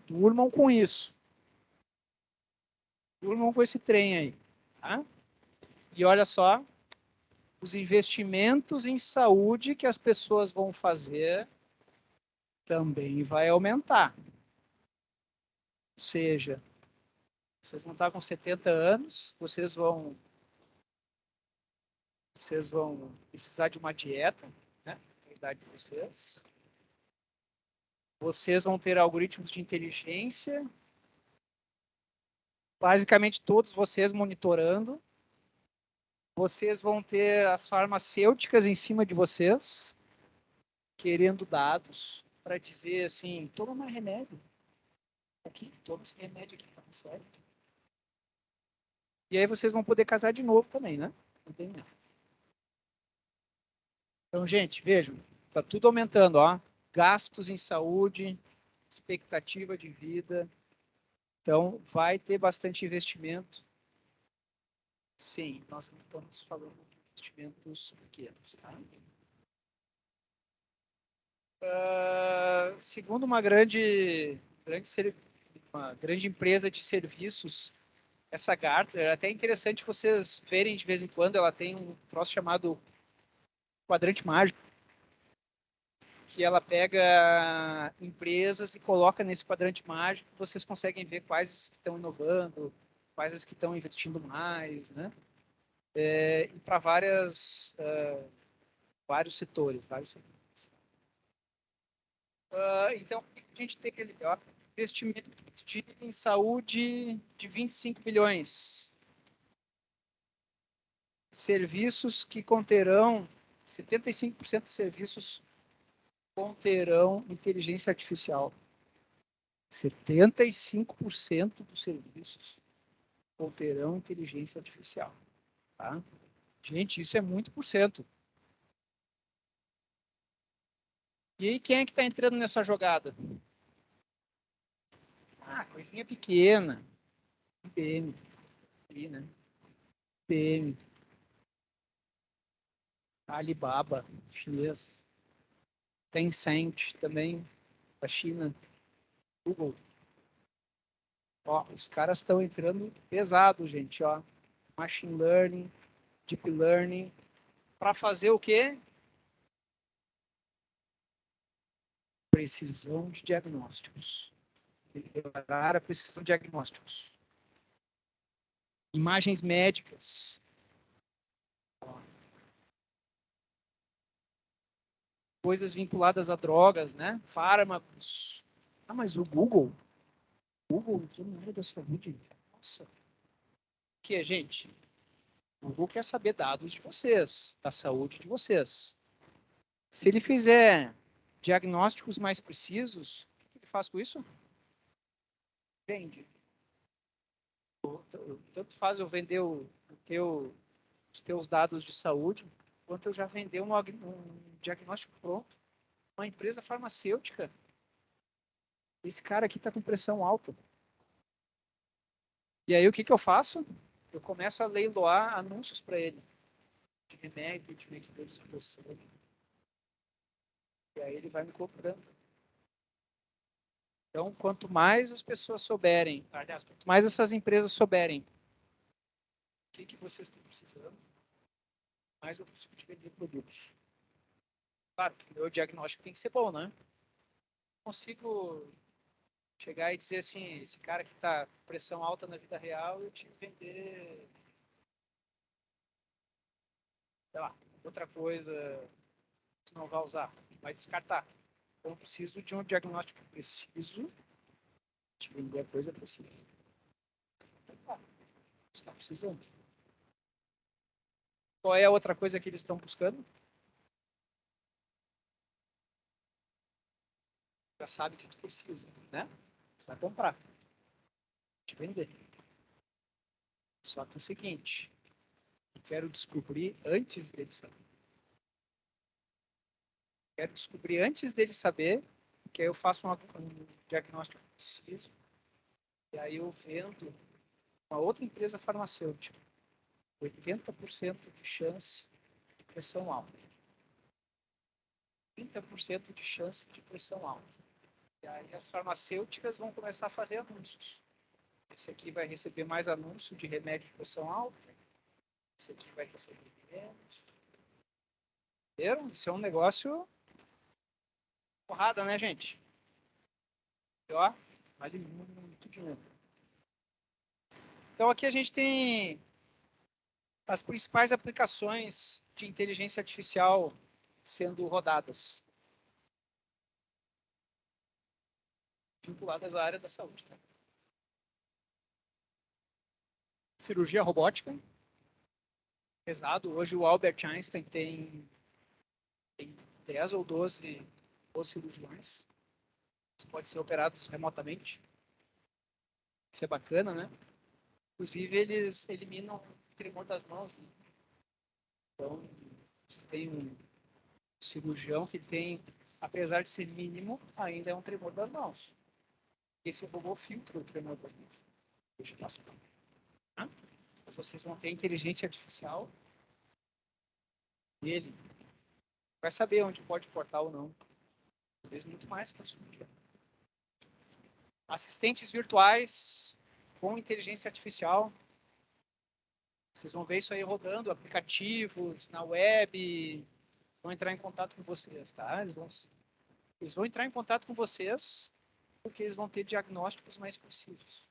Durmam com isso. Durmam com esse trem aí. Tá? E olha só, os investimentos em saúde que as pessoas vão fazer também vai aumentar. Ou seja, vocês vão estar com 70 anos, vocês vão precisar de uma dieta, né? A idade de vocês. Vocês vão ter algoritmos de inteligência basicamente todos vocês monitorando. Vocês vão ter as farmacêuticas em cima de vocês, querendo dados para dizer assim, toma mais remédio. Aqui, toma esse remédio aqui, tá certo? E aí vocês vão poder casar de novo também, né? Não tem nada. Então, gente, vejam, tá tudo aumentando, ó. Gastos em saúde, expectativa de vida. Então, vai ter bastante investimento. Sim, nós não estamos falando de investimentos pequenos, tá? Segundo uma grande empresa de serviços, essa Gartner, é até interessante vocês verem de vez em quando, ela tem um troço chamado quadrante mágico, que ela pega empresas e coloca nesse quadrante mágico, vocês conseguem ver quais as que estão inovando, quais as que estão investindo mais, né? E para vários setores, então, a gente tem aquele investimento em saúde de 25 bilhões. Serviços que conterão, 75% dos serviços conterão inteligência artificial. 75% dos serviços conterão inteligência artificial. Tá? Gente, isso é muito por cento. E aí, quem é que está entrando nessa jogada? Coisinha pequena. IBM. Né? IBM. Alibaba, chinês. Tencent, também, da China. Google. Ó, os caras estão entrando pesado, gente. Ó. Machine Learning, Deep Learning. Para fazer o quê? Precisão de diagnósticos. Melhorar a precisão de diagnósticos. Imagens médicas. Coisas vinculadas a drogas, né? Fármacos. Mas o Google entrou na área da saúde. Nossa. O que, gente? O Google quer saber dados de vocês, da saúde de vocês. Se ele fizer diagnósticos mais precisos, o que ele faz com isso? Vende. Tanto faz eu vender os teus dados de saúde, quanto eu já vender um diagnóstico pronto. Uma empresa farmacêutica. Esse cara aqui está com pressão alta. E aí o que eu faço? Eu começo a leiloar anúncios para ele. De remédio, de medicamentos de pressão. E aí ele vai me cobrando. Então, quanto mais as pessoas souberem, aliás, quanto mais essas empresas souberem o que vocês estão precisando, mais eu consigo te vender produtos. Claro, o meu diagnóstico tem que ser bom, né? Eu consigo chegar e dizer assim, esse cara que está com pressão alta na vida real, eu te vender, sei lá, outra coisa que não vai usar, vai descartar. Então, eu preciso de um diagnóstico preciso, te vender a coisa precisa. Você está precisando. Qual é a outra coisa que eles estão buscando? Já sabe que tu precisa, né? Você vai comprar. Te vender. Só que é o seguinte, eu quero descobrir antes dele saber. Quero descobrir antes dele saber, que aí eu faço um diagnóstico preciso, e aí eu vendo uma outra empresa farmacêutica. 80% de chance de pressão alta. 30% de chance de pressão alta. E aí as farmacêuticas vão começar a fazer anúncios. Esse aqui vai receber mais anúncio de remédio de pressão alta. Esse aqui vai receber menos. Entenderam? Isso é um negócio porrada, né, gente? E, ó, vale muito dinheiro. Então aqui a gente tem as principais aplicações de inteligência artificial sendo rodadas, vinculadas à área da saúde. Né? cirurgia robótica. Pesado. Hoje o Albert Einstein tem 10 ou 12 cirurgiões. Eles podem ser operados remotamente. Isso é bacana, né? Inclusive, eles eliminam o tremor das mãos. Né? Então, você tem um cirurgião que tem, apesar de ser mínimo, ainda é um tremor das mãos. Esse robô filtra o tremor das mãos. Deixa eu passar. Tá? Vocês vão ter inteligência artificial. Ele vai saber onde pode cortar ou não. Às vezes, muito mais que o cirurgião. Assistentes virtuais com inteligência artificial. Vocês vão ver isso aí rodando, aplicativos, na web, vão entrar em contato com vocês, tá? Eles vão entrar em contato com vocês porque eles vão ter diagnósticos mais precisos.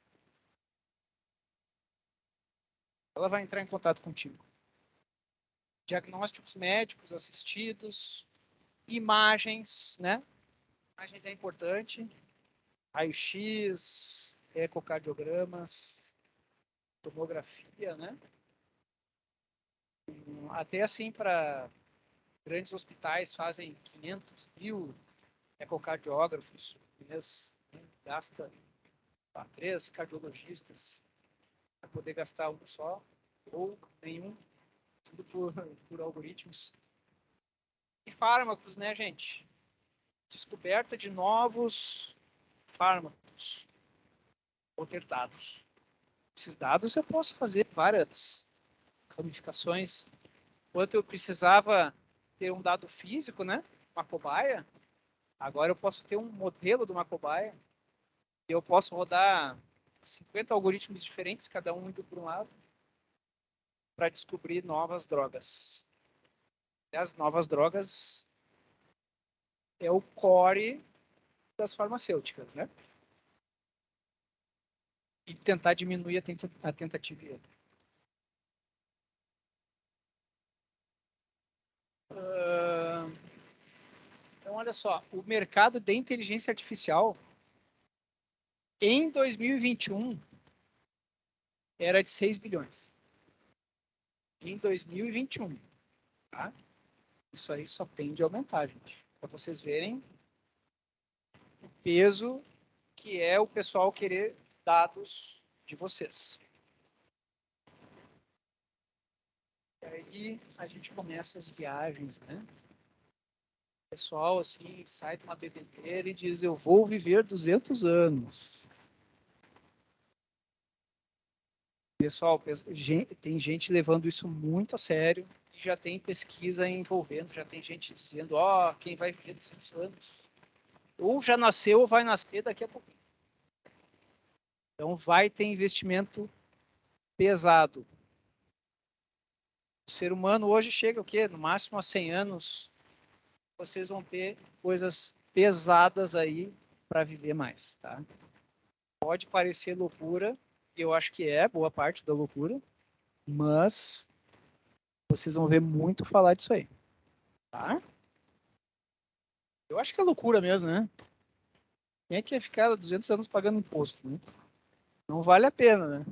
Ela vai entrar em contato contigo. Diagnósticos médicos assistidos, imagens, né? Imagens é importante. Raio-X, ecocardiogramas, tomografia, né? Até assim, para grandes hospitais fazem 500 mil ecocardiógrafos por mês, né? Gasta 3 cardiologistas para poder gastar um só, ou nenhum, tudo por algoritmos. E fármacos, né, gente? Descoberta de novos fármacos. Ou ter dados. Esses dados eu posso fazer várias ramificações. Enquanto eu precisava ter um dado físico, né? Uma cobaia. Agora eu posso ter um modelo de uma cobaia. E eu posso rodar 50 algoritmos diferentes, cada um indo por um lado, para descobrir novas drogas. E as novas drogas é o core das farmacêuticas, né? E tentar diminuir a tentativa e erro. Então, olha só, o mercado de inteligência artificial em 2021 era de 6 bilhões. Em 2021, tá? Isso aí só tende a aumentar, gente. Para vocês verem o peso que é o pessoal querer dados de vocês. E aí a gente começa as viagens, né? O pessoal, assim, sai de uma bebedeira e diz, eu vou viver 200 anos. Pessoal, tem gente levando isso muito a sério e já tem pesquisa envolvendo, já tem gente dizendo, quem vai viver 200 anos? Ou já nasceu ou vai nascer daqui a pouquinho. Então vai ter investimento pesado. O ser humano hoje chega o quê? No máximo a 100 anos. Vocês vão ter coisas pesadas aí para viver mais, tá? Pode parecer loucura, eu acho que é boa parte da loucura, mas vocês vão ver muito falar disso aí, tá? Eu acho que é loucura mesmo, né? Quem é que ia ficar 200 anos pagando imposto, né? Não vale a pena, né?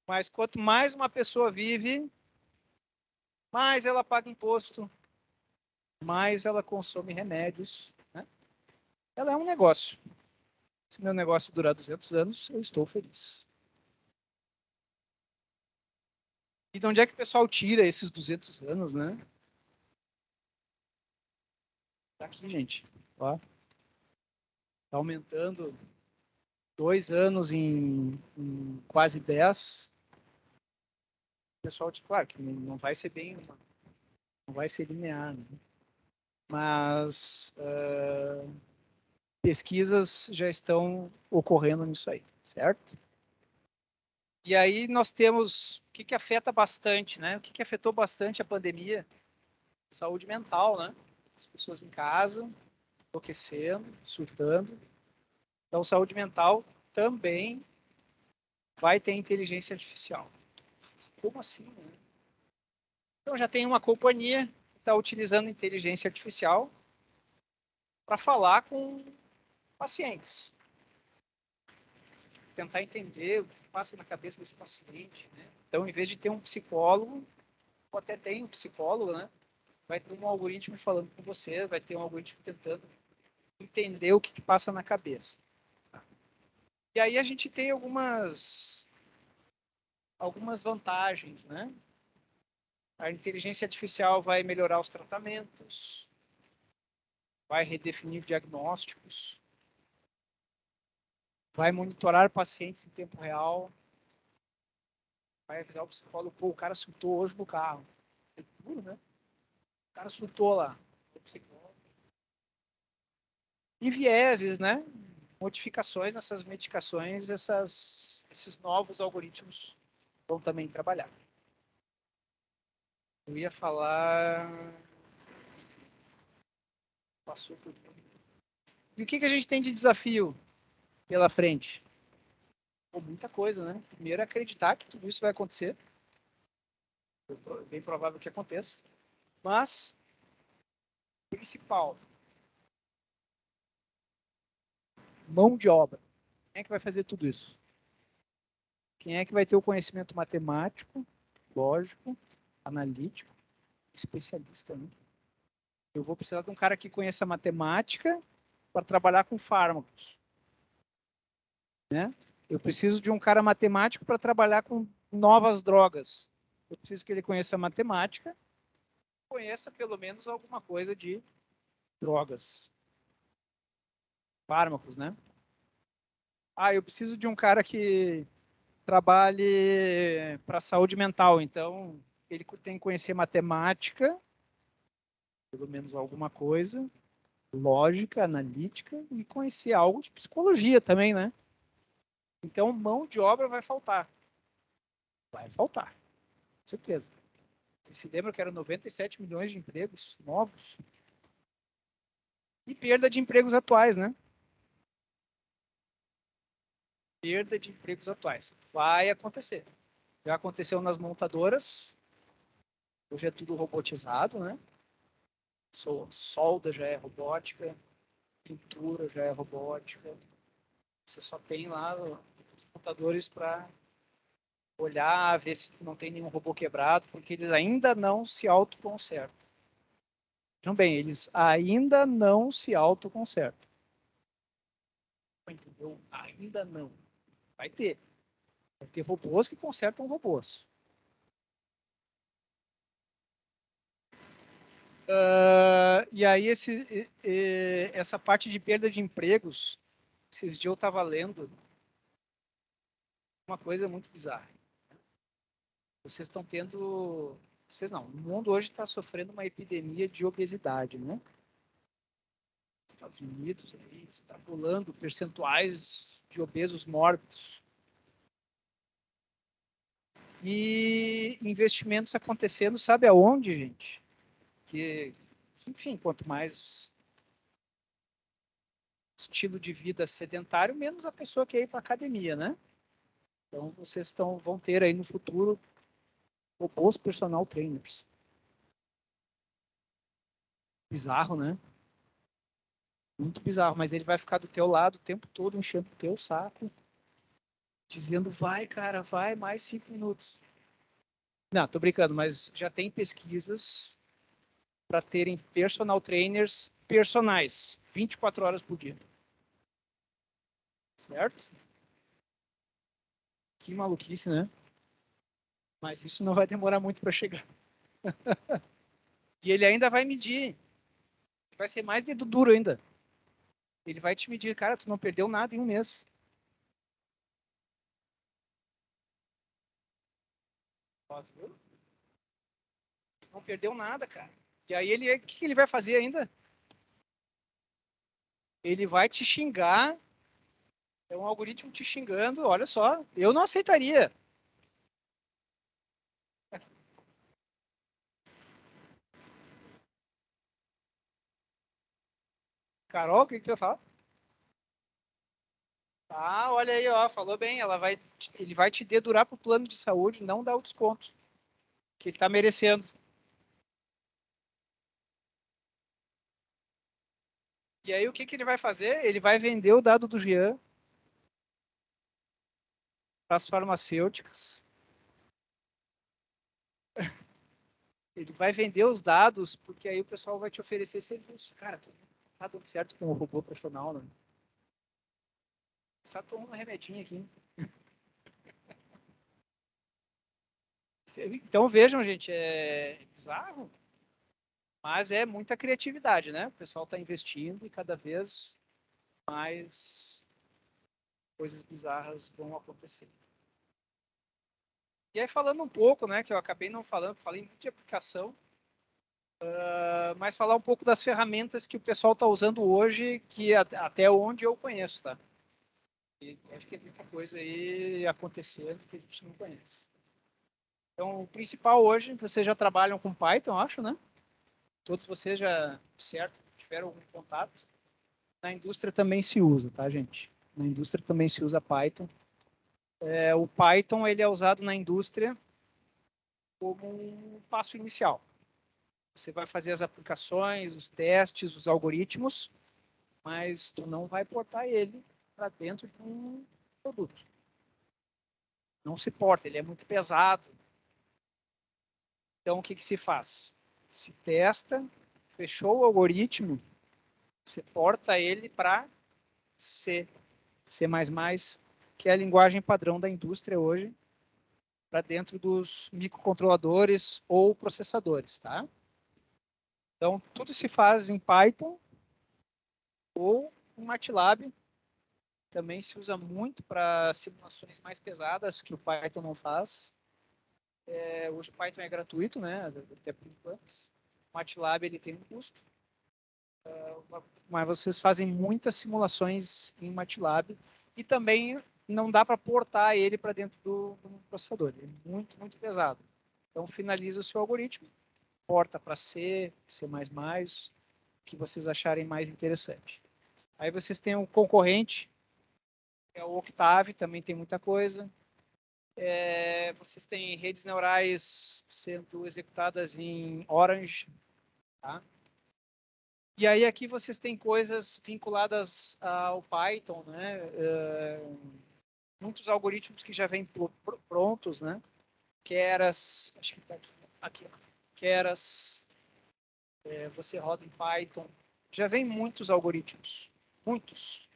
Mas quanto mais uma pessoa vive, mais ela paga imposto, mais ela consome remédios, né? Ela é um negócio. Se meu negócio durar 200 anos, eu estou feliz. E de onde é que o pessoal tira esses 200 anos, né? Tá aqui, gente. Ó. Tá aumentando 2 anos em quase 10. O pessoal, claro, que não vai ser não vai ser linear, né? Mas pesquisas já estão ocorrendo nisso aí, certo? E aí nós temos o que afeta bastante, né? O que afetou bastante a pandemia? Saúde mental, né? As pessoas em casa, enlouquecendo, surtando. Então, saúde mental também vai ter inteligência artificial. Como assim, né? Então, já tem uma companhia que está utilizando inteligência artificial para falar com pacientes. tentar entender o que passa na cabeça desse paciente, né? Então, em vez de ter um psicólogo, ou até tem um psicólogo, né? Vai ter um algoritmo falando com você, vai ter um algoritmo tentando entender o que passa na cabeça. E aí a gente tem algumas vantagens, né? A inteligência artificial vai melhorar os tratamentos, vai redefinir diagnósticos, vai monitorar pacientes em tempo real, vai avisar o psicólogo, pô, o cara surtou hoje no carro. É duro, né? O cara surtou lá. O psicólogo. E vieses, né? Modificações nessas medicações, esses novos algoritmos vão também trabalhar. Eu ia falar... Passou por... E o que a gente tem de desafio pela frente? Pô, muita coisa, né? Primeiro é acreditar que tudo isso vai acontecer. É bem provável que aconteça. Mas, principal, mão de obra. Quem é que vai fazer tudo isso? Quem é que vai ter o conhecimento matemático, lógico, analítico, especialista, né? Eu vou precisar de um cara que conheça matemática para trabalhar com fármacos, né? Eu preciso de um cara matemático para trabalhar com novas drogas. Eu preciso que ele conheça matemática, conheça pelo menos alguma coisa de drogas, fármacos, né? Ah, eu preciso de um cara que trabalhe para a saúde mental, então ele tem que conhecer matemática, pelo menos alguma coisa, lógica, analítica e conhecer algo de psicologia também, né? Então, mão de obra vai faltar. Vai faltar, com certeza. Você se lembra que eram 97 milhões de empregos novos? E perda de empregos atuais, né? Perda de empregos atuais. Vai acontecer. Já aconteceu nas montadoras. Hoje é tudo robotizado, né? Solda já é robótica, pintura já é robótica. Você só tem lá os computadores para olhar, ver se não tem nenhum robô quebrado, porque eles ainda não se autoconsertam. Então, bem, eles ainda não se autoconsertam. Entendeu? Ainda não. Vai ter. Vai ter robôs que consertam robôs. E aí, essa parte de perda de empregos, esses dias eu estava lendo uma coisa muito bizarra. Vocês estão tendo... Vocês não. O mundo hoje está sofrendo uma epidemia de obesidade, né? Estados Unidos aí, extrapolando percentuais de obesos mórbidos. E investimentos acontecendo, sabe aonde, gente? Que, enfim, quanto mais estilo de vida sedentário, menos a pessoa quer ir para academia, né? Então, vocês vão ter aí no futuro robôs personal trainers. Bizarro, né? Muito bizarro, mas ele vai ficar do teu lado o tempo todo, enchendo o teu saco, dizendo, vai, cara, vai, mais 5 minutos. Não, tô brincando, mas já tem pesquisas para terem personal trainers personais, 24 horas por dia. Certo? Que maluquice, né? Mas isso não vai demorar muito para chegar. E ele ainda vai medir. Vai ser mais dedo duro ainda. Ele vai te medir, cara, tu não perdeu nada em um mês. Tu não perdeu nada, cara. E aí o que ele vai fazer ainda? Ele vai te xingar. É um algoritmo te xingando. Olha só, eu não aceitaria. Carol, o que você vai falar? Ah, olha aí, ó, falou bem. Ele vai te dedurar pro plano de saúde, não dar o desconto que ele tá merecendo. E aí o que ele vai fazer? Ele vai vender o dado do Jean para as farmacêuticas. Ele vai vender os dados, porque aí o pessoal vai te oferecer serviço. Cara, tu tá dando certo com o robô profissional, né? Só toma um remedinho aqui. Então vejam, gente, é bizarro, mas é muita criatividade, né? O pessoal está investindo e cada vez mais coisas bizarras vão acontecer. E aí falando um pouco, né, que eu acabei não falando, falei muito de aplicação, mas falar um pouco das ferramentas que o pessoal está usando hoje, que até onde eu conheço, tá? E acho que tem muita coisa aí acontecendo que a gente não conhece. Então, o principal hoje, vocês já trabalham com Python, acho, né? Todos vocês já, certo, tiveram algum contato. Na indústria também se usa, tá, gente? Na indústria também se usa Python. O Python, ele é usado na indústria como um passo inicial. Você vai fazer as aplicações, os testes, os algoritmos, mas tu não vai portar ele para dentro de um produto. Não se porta, ele é muito pesado. Então, o que que se faz? Se testa, fechou o algoritmo, você porta ele para C, C++, que é a linguagem padrão da indústria hoje, para dentro dos microcontroladores ou processadores, tá? Então, tudo se faz em Python ou em MATLAB. Também se usa muito para simulações mais pesadas, que o Python não faz. Hoje o Python é gratuito, né? Até por enquanto. O MATLAB ele tem um custo. Mas vocês fazem muitas simulações em MATLAB e também não dá para portar ele para dentro do processador. Ele é muito, muito pesado. Então, finaliza o seu algoritmo, porta para C, C++, o que vocês acharem mais interessante. Aí vocês têm o concorrente, que é o Octave, também tem muita coisa. Vocês têm redes neurais sendo executadas em Orange, tá? E aí aqui vocês têm coisas vinculadas ao Python, né? Muitos algoritmos que já vêm prontos, né? Keras, acho que está aqui, Keras, você roda em Python. Já vem muitos algoritmos, muitos.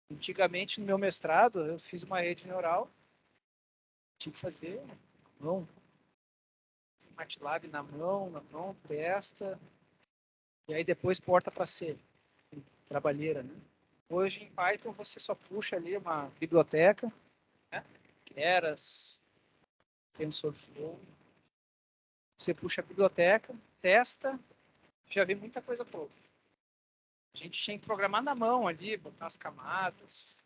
Antigamente, no meu mestrado, eu fiz uma rede neural, tinha que fazer na mão, MATLAB na mão, testa, e aí depois porta para C, trabalheira, né? Hoje, em Python, você só puxa ali uma biblioteca, né? Keras, TensorFlow. Você puxa a biblioteca, testa, já vem muita coisa pronta. A gente tinha que programar na mão ali, botar as camadas.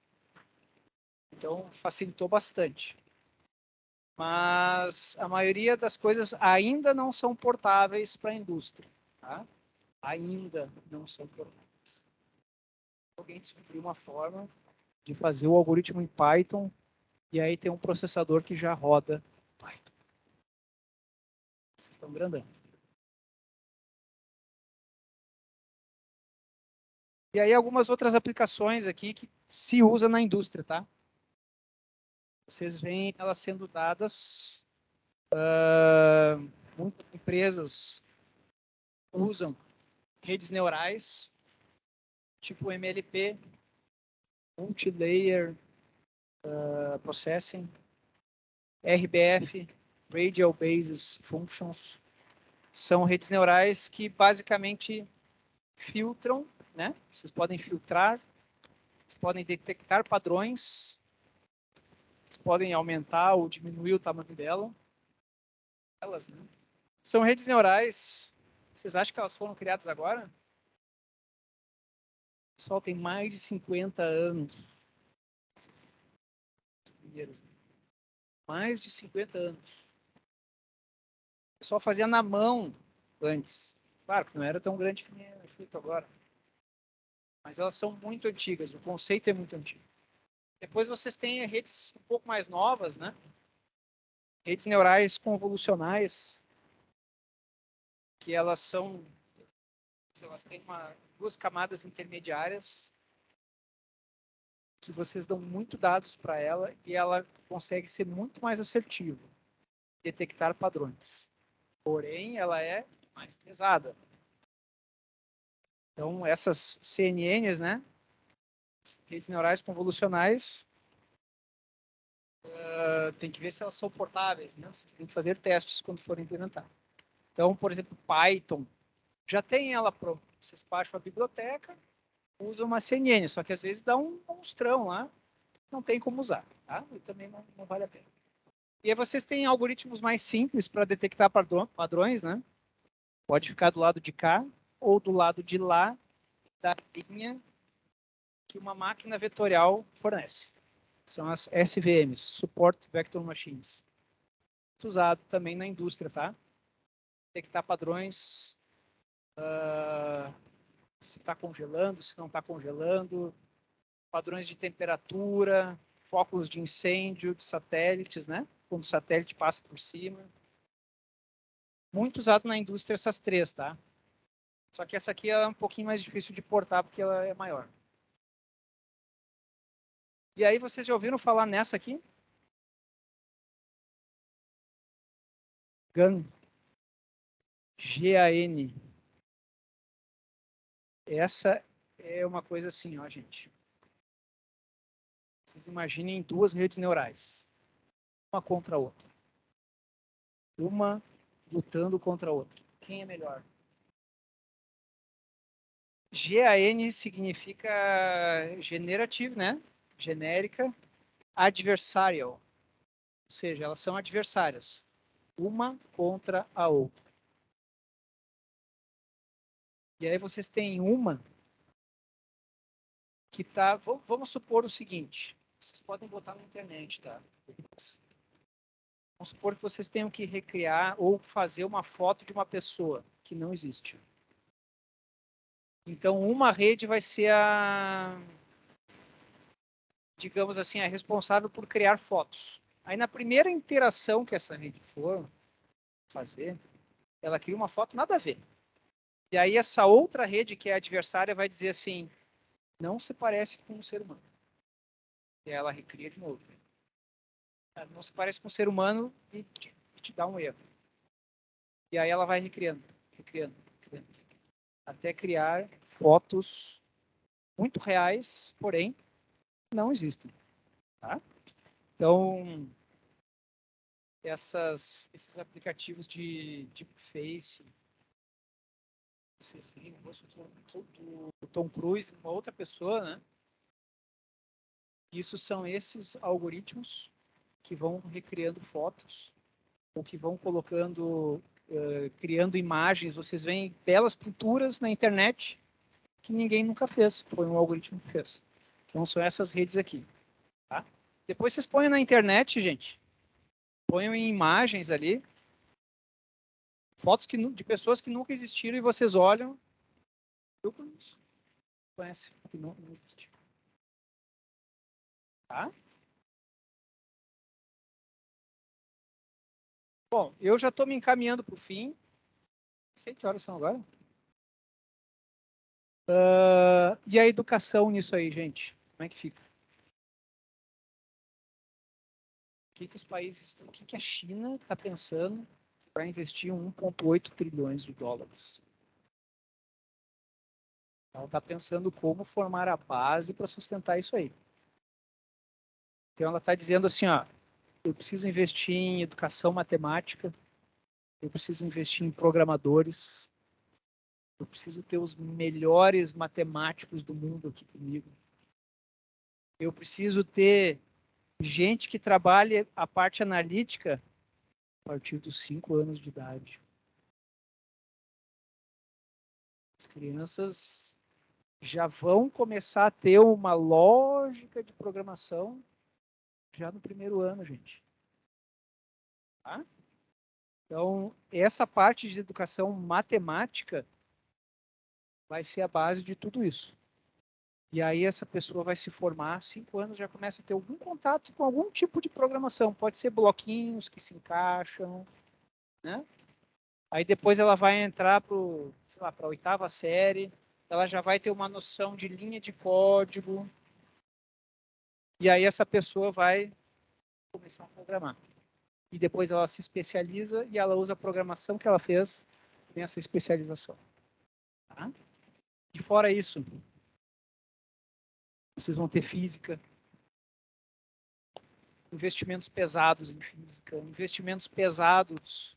Então, facilitou bastante. Mas a maioria das coisas ainda não são portáveis para a indústria. Tá? Ainda não são portáveis. Alguém descobriu uma forma de fazer o algoritmo em Python e aí tem um processador que já roda Python. Vocês estão grandando. E aí algumas outras aplicações aqui que se usa na indústria, tá? Vocês veem elas sendo dadas, muitas empresas usam redes neurais, tipo MLP, Multilayer Processing, RBF, Radial Basis Functions, são redes neurais que basicamente filtram, né? Vocês podem filtrar, vocês podem detectar padrões, vocês podem aumentar ou diminuir o tamanho dela. Elas, né? São redes neurais. Vocês acham que elas foram criadas agora? O pessoal tem mais de 50 anos. Mais de 50 anos. O pessoal fazia na mão antes. Claro que não era tão grande que nem é feito agora. Mas elas são muito antigas. O conceito é muito antigo. Depois vocês têm redes um pouco mais novas, né? Redes neurais convolucionais, que elas têm duas camadas intermediárias. que vocês dão muito dados para ela e ela consegue ser muito mais assertiva, detectar padrões. Porém, ela é mais pesada. Então, essas CNNs, né, redes neurais convolucionais, tem que ver se elas são portáveis, né? Vocês têm que fazer testes quando forem implementar. Então, por exemplo, Python, já tem ela pronta. Vocês baixam a biblioteca, usam uma CNN, só que às vezes dá um monstrão lá, não tem como usar, tá? E também não vale a pena. E aí vocês têm algoritmos mais simples para detectar padrões, né? Pode ficar do lado de cá ou do lado de lá da linha que uma máquina vetorial fornece. São as SVMs, Support Vector Machines. Muito usado também na indústria, tá? Detectar padrões, se está congelando, se não está congelando, padrões de temperatura, focos de incêndio, de satélites, né? Quando o satélite passa por cima. Muito usado na indústria essas três, tá? Só que essa aqui é um pouquinho mais difícil de portar porque ela é maior. E aí vocês já ouviram falar nessa aqui? GAN. G-A-N. Essa é uma coisa assim, ó, gente. Vocês imaginem duas redes neurais. Uma contra a outra. Uma lutando contra a outra. Quem é melhor? GAN significa generative, né? Genérica. Adversarial. Ou seja, elas são adversárias. Uma contra a outra. E aí vocês têm uma que tá... Vamos supor o seguinte. Vocês podem botar na internet, tá? Vamos supor que vocês tenham que recriar ou fazer uma foto de uma pessoa que não existe. Então, uma rede vai ser digamos assim, a responsável por criar fotos. Aí, na primeira interação que essa rede for fazer, ela cria uma foto nada a ver. E aí, essa outra rede, que é a adversária, vai dizer assim, não se parece com um ser humano. E ela recria de novo. Não se parece com um ser humano e te dá um erro. E aí ela vai recriando, até criar fotos muito reais, porém não existem. Tá? Então, esses aplicativos de deepface, vocês viram o rosto do Tom Cruise, uma outra pessoa, né? Isso são esses algoritmos que vão recriando fotos ou que vão colocando, criando imagens. Vocês veem belas pinturas na internet que ninguém nunca fez. Foi um algoritmo que fez. Então, são essas redes aqui. Tá? Depois vocês põem na internet, gente. Ponham em imagens ali. Fotos de pessoas que nunca existiram e vocês olham. Eu conheço. Conhece, que não existe. Tá? Bom, eu já estou me encaminhando para o fim. Não sei que horas são agora. E a educação nisso aí, gente? Como é que fica? O que os países estão, o que a China está pensando para investir 1,8 trilhões de dólares? Ela está pensando como formar a base para sustentar isso aí. Então ela está dizendo assim, ó, eu preciso investir em educação matemática, eu preciso investir em programadores, eu preciso ter os melhores matemáticos do mundo aqui comigo. Eu preciso ter gente que trabalhe a parte analítica a partir dos 5 anos de idade. As crianças já vão começar a ter uma lógica de programação já no primeiro ano, gente. Tá? Então, essa parte de educação matemática vai ser a base de tudo isso. E aí essa pessoa vai se formar, 5 anos já começa a ter algum contato com algum tipo de programação. Pode ser bloquinhos que se encaixam, né? Aí depois ela vai entrar para a 8ª série, ela já vai ter uma noção de linha de código, E aí essa pessoa vai começar a programar. E depois ela se especializa e ela usa a programação que ela fez nessa especialização. Tá? E fora isso, vocês vão ter física, investimentos pesados em física, investimentos pesados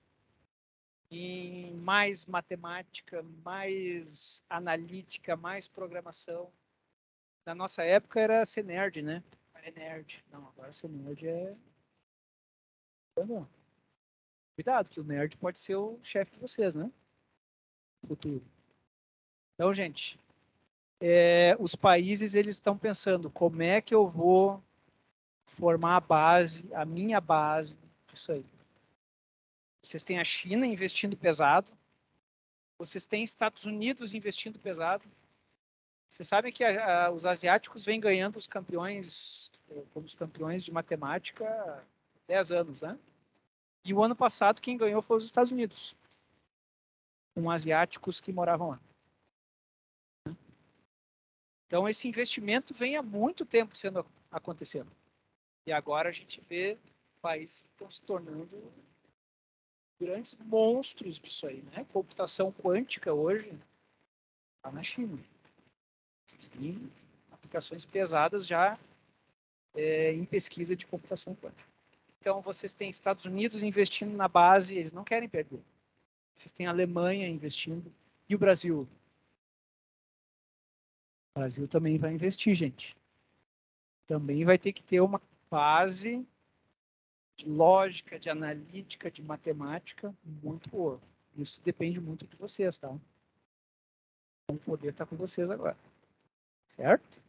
em mais matemática, mais analítica, mais programação. Na nossa época era ser nerd, né? É nerd. Não, agora ser nerd é... Não. Cuidado, que o nerd pode ser o chefe de vocês, né? No futuro. Então, gente, os países eles estão pensando como é que eu vou formar a base, a minha base, isso aí. Vocês têm a China investindo pesado, vocês têm Estados Unidos investindo pesado. Vocês sabem que os asiáticos vêm ganhando os campeões, como os campeões de matemática há 10 anos, né? E o ano passado quem ganhou foi os Estados Unidos, com asiáticos que moravam lá. Então esse investimento vem há muito tempo acontecendo. E agora a gente vê países que estão se tornando grandes monstros disso aí, né? Computação quântica hoje está na China. Tem aplicações pesadas já em pesquisa de computação quântica. Então, vocês têm Estados Unidos investindo na base, eles não querem perder. Vocês têm a Alemanha investindo. E o Brasil? O Brasil também vai investir, gente. Também vai ter que ter uma base de lógica, de analítica, de matemática muito boa. Isso depende muito de vocês, tá? O poder está com vocês agora. Certo?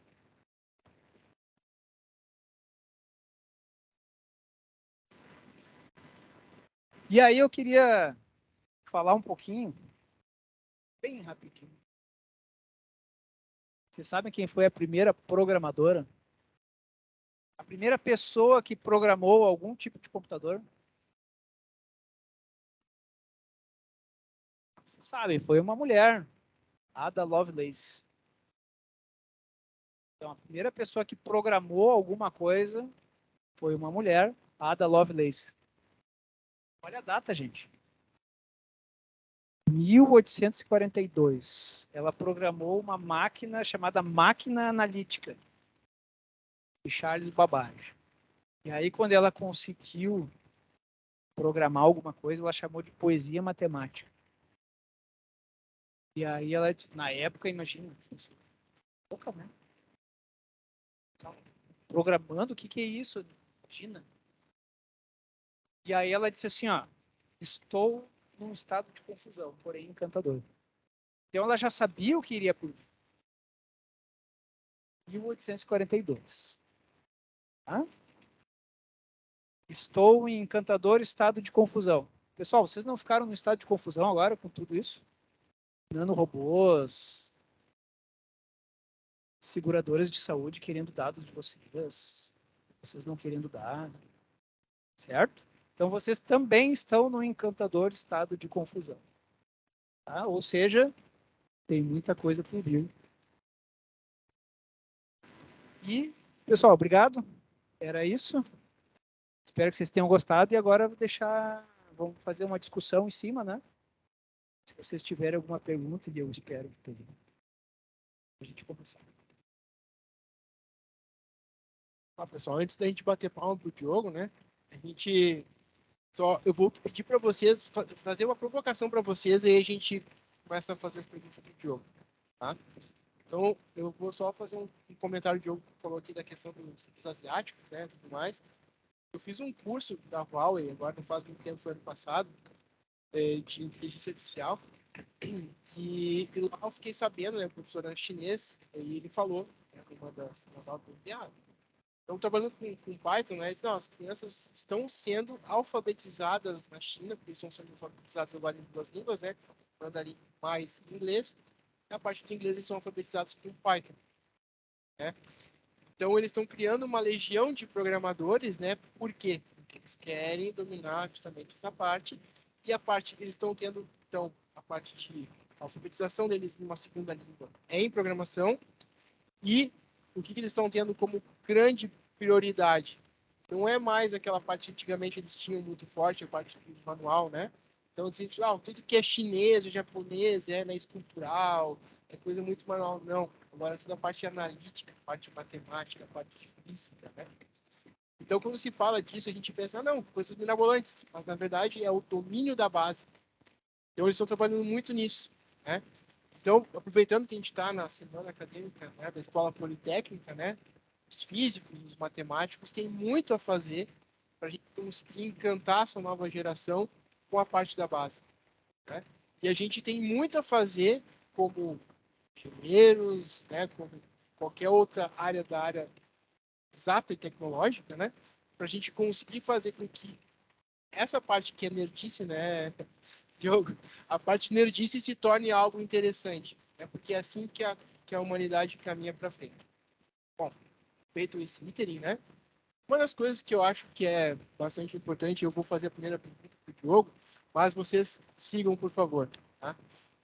E aí eu queria falar um pouquinho, bem rapidinho. Vocês sabem quem foi a primeira programadora? A primeira pessoa que programou algum tipo de computador? Vocês sabem, foi uma mulher, Ada Lovelace. Então, a primeira pessoa que programou alguma coisa foi uma mulher, Ada Lovelace. Olha a data, gente. 1842. Ela programou uma máquina chamada máquina analítica de Charles Babbage. E aí, quando ela conseguiu programar alguma coisa, ela chamou de poesia matemática. E aí, ela, na época, imagina, louca, né? Programando, o que é isso? Imagina. E aí ela disse assim, ó, estou num estado de confusão, porém encantador. Então ela já sabia o que iria por vir. 1842. Tá? Estou em encantador estado de confusão. Pessoal, vocês não ficaram no estado de confusão agora com tudo isso? Nanorobôs, seguradoras de saúde querendo dados de vocês não querendo dar, certo? Então vocês também estão no encantador estado de confusão. Tá? Ou seja, tem muita coisa por vir. E, pessoal, obrigado. Era isso. Espero que vocês tenham gostado. E agora vamos fazer uma discussão em cima, né? Se vocês tiverem alguma pergunta, e eu espero que tenham. A gente começar. Pessoal, antes da gente bater palma pro Diogo, né? Eu vou pedir para vocês fazer uma provocação para vocês e aí a gente começa a fazer as perguntas pro Diogo, tá? Então, eu vou só fazer um comentário. O Diogo falou aqui da questão dos asiáticos, né, tudo mais. Eu fiz um curso da Huawei, agora não faz muito tempo, foi ano passado, de inteligência artificial. E lá eu fiquei sabendo, né, o professor era chinês, e ele falou, né, uma das aulas do então, trabalhando com Python, né, disse, não, as crianças estão sendo alfabetizadas na China, porque estão sendo alfabetizadas agora em duas línguas, né, mandarim mais inglês. Na parte do inglês, eles são alfabetizados com Python, né? Então, eles estão criando uma legião de programadores, né? Por quê? Porque eles querem dominar justamente essa parte. E a parte que eles estão tendo, então, a parte de alfabetização deles numa segunda língua é em programação. E o que eles estão tendo como grande prioridade. Não é mais aquela parte que antigamente eles tinham muito forte, a parte manual, né? Então, tudo que é chinês, japonês, né, escultural, é coisa muito manual. Não, agora toda a parte analítica, a parte matemática, a parte de física, né? Então, quando se fala disso, a gente pensa, não, coisas mirabolantes, mas na verdade é o domínio da base. Então, eles estão trabalhando muito nisso, né? Então, aproveitando que a gente está na semana acadêmica, né, da Escola Politécnica, né, os físicos, os matemáticos têm muito a fazer para a gente conseguir encantar essa nova geração com a parte da base, né? E a gente tem muito a fazer como engenheiros, né, como qualquer outra área da área exata e tecnológica, né, para a gente conseguir fazer com que essa parte que é nerdice, né, Diogo, a parte nerdice se torne algo interessante, né, porque é assim que a humanidade caminha para frente. Bom, feito esse iterim, né, uma das coisas que eu acho que é bastante importante, eu vou fazer a primeira pergunta para o Diogo, mas vocês sigam, por favor. Tá?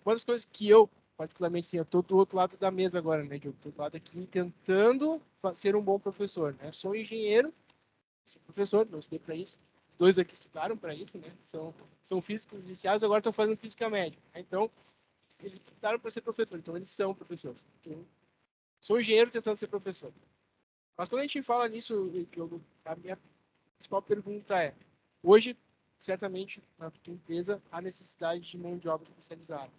Uma das coisas que eu, particularmente, eu estou do outro lado da mesa agora, né, Diogo? Estou do lado aqui tentando ser um bom professor. Né? Sou engenheiro, sou professor, não estudei para isso. Os dois aqui estudaram para isso, né? São físicos licenciados, agora estão fazendo física média. Né? Então, eles estudaram para ser professor, então eles são professores. Então, sou engenheiro tentando ser professor. Mas quando a gente fala nisso, Diogo, a minha principal pergunta é, hoje, certamente, na tua empresa, há necessidade de mão de obra especializada.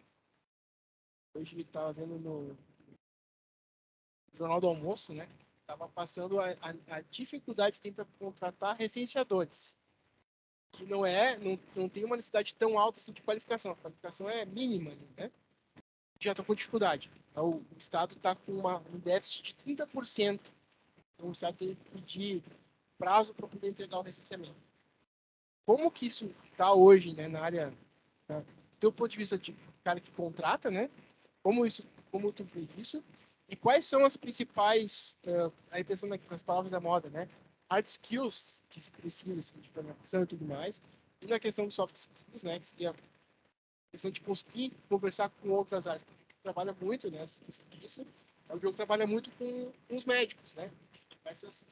Hoje, eu estava vendo no Jornal do Almoço, né? Estava passando a dificuldade que tem para contratar recenseadores. Que não tem uma necessidade tão alta assim de qualificação. A qualificação é mínima, né? Já estão com dificuldade. Então, o Estado está com um déficit de 30%. Então, o Estado tem que pedir prazo para poder entregar o recenseamento. Como que isso está hoje, né, na área, do teu ponto de vista de cara que contrata, né? Como tu vê isso? E quais são as principais, aí pensando nas palavras da moda, né? Hard skills que se precisa, assim, de programação e tudo mais, e na questão de soft skills, né? Que seria a questão de conseguir conversar com outras áreas. Porque trabalha muito, né? Isso, o jogo trabalha muito com os médicos, né? Diversas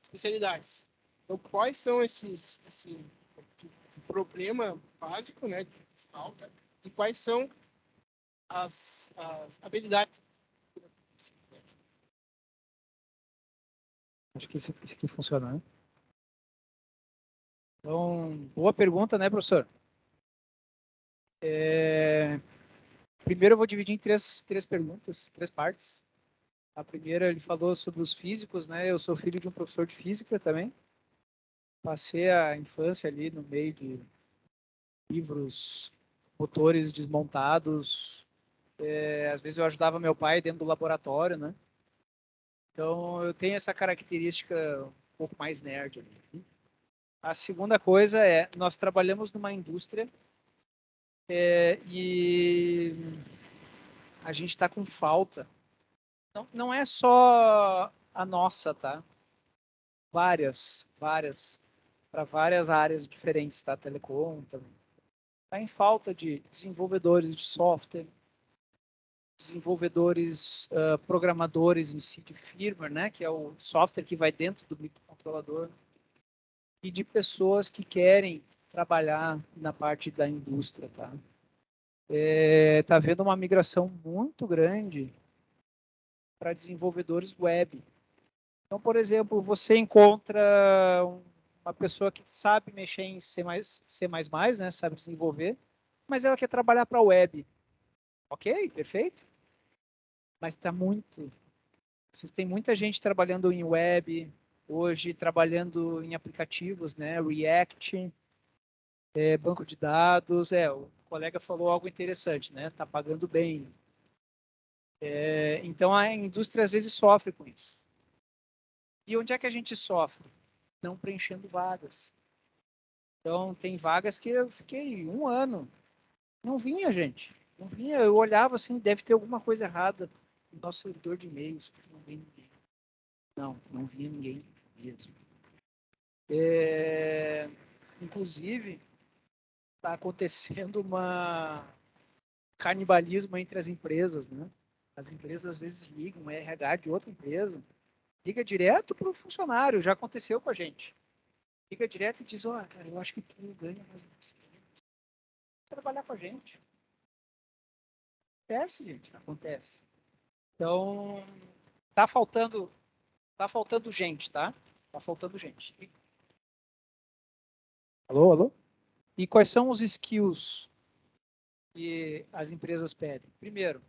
especialidades. Então, quais são esse problema básico, né, de falta, e quais são as habilidades? Acho que esse aqui funciona, né? Então, boa pergunta, né, professor? Primeiro eu vou dividir em três perguntas, três partes. A primeira, ele falou sobre os físicos, né? Eu sou filho de um professor de física também. Passei a infância ali no meio de livros, motores desmontados. Às vezes eu ajudava meu pai dentro do laboratório, né? Então eu tenho essa característica um pouco mais nerd ali. A segunda coisa é, nós trabalhamos numa indústria e a gente está com falta. Não é só a nossa, tá? Várias, para várias áreas diferentes, tá? Telecom também. Está em falta de desenvolvedores de software, desenvolvedores, programadores em si de firmware, né? Que é o software que vai dentro do microcontrolador, e de pessoas que querem trabalhar na parte da indústria, tá? Tá havendo uma migração muito grande para desenvolvedores web. Então, por exemplo, você encontra uma pessoa que sabe mexer em C++, né, sabe desenvolver, mas ela quer trabalhar para a web. Ok, perfeito. Mas está muito... Vocês têm muita gente trabalhando em web, hoje trabalhando em aplicativos, né, React, banco de dados. O colega falou algo interessante, né, está pagando bem. Então, a indústria às vezes sofre com isso. E onde é que a gente sofre? Não preenchendo vagas. Então, tem vagas que eu fiquei 1 ano. Não vinha, gente. Não vinha. Eu olhava assim, deve ter alguma coisa errada no nosso servidor de e-mails. Não vinha ninguém. Não vinha ninguém mesmo. Inclusive, está acontecendo uma canibalismo entre as empresas, né? As empresas às vezes ligam, RH de outra empresa, Liga direto para o funcionário, já aconteceu com a gente. Liga direto e diz, cara, eu acho que tu ganha mais ou menos. Trabalhar com a gente. Acontece, gente, acontece. Então, tá faltando gente, tá? Tá faltando gente. Alô, alô? E quais são os skills que as empresas pedem? Primeiro,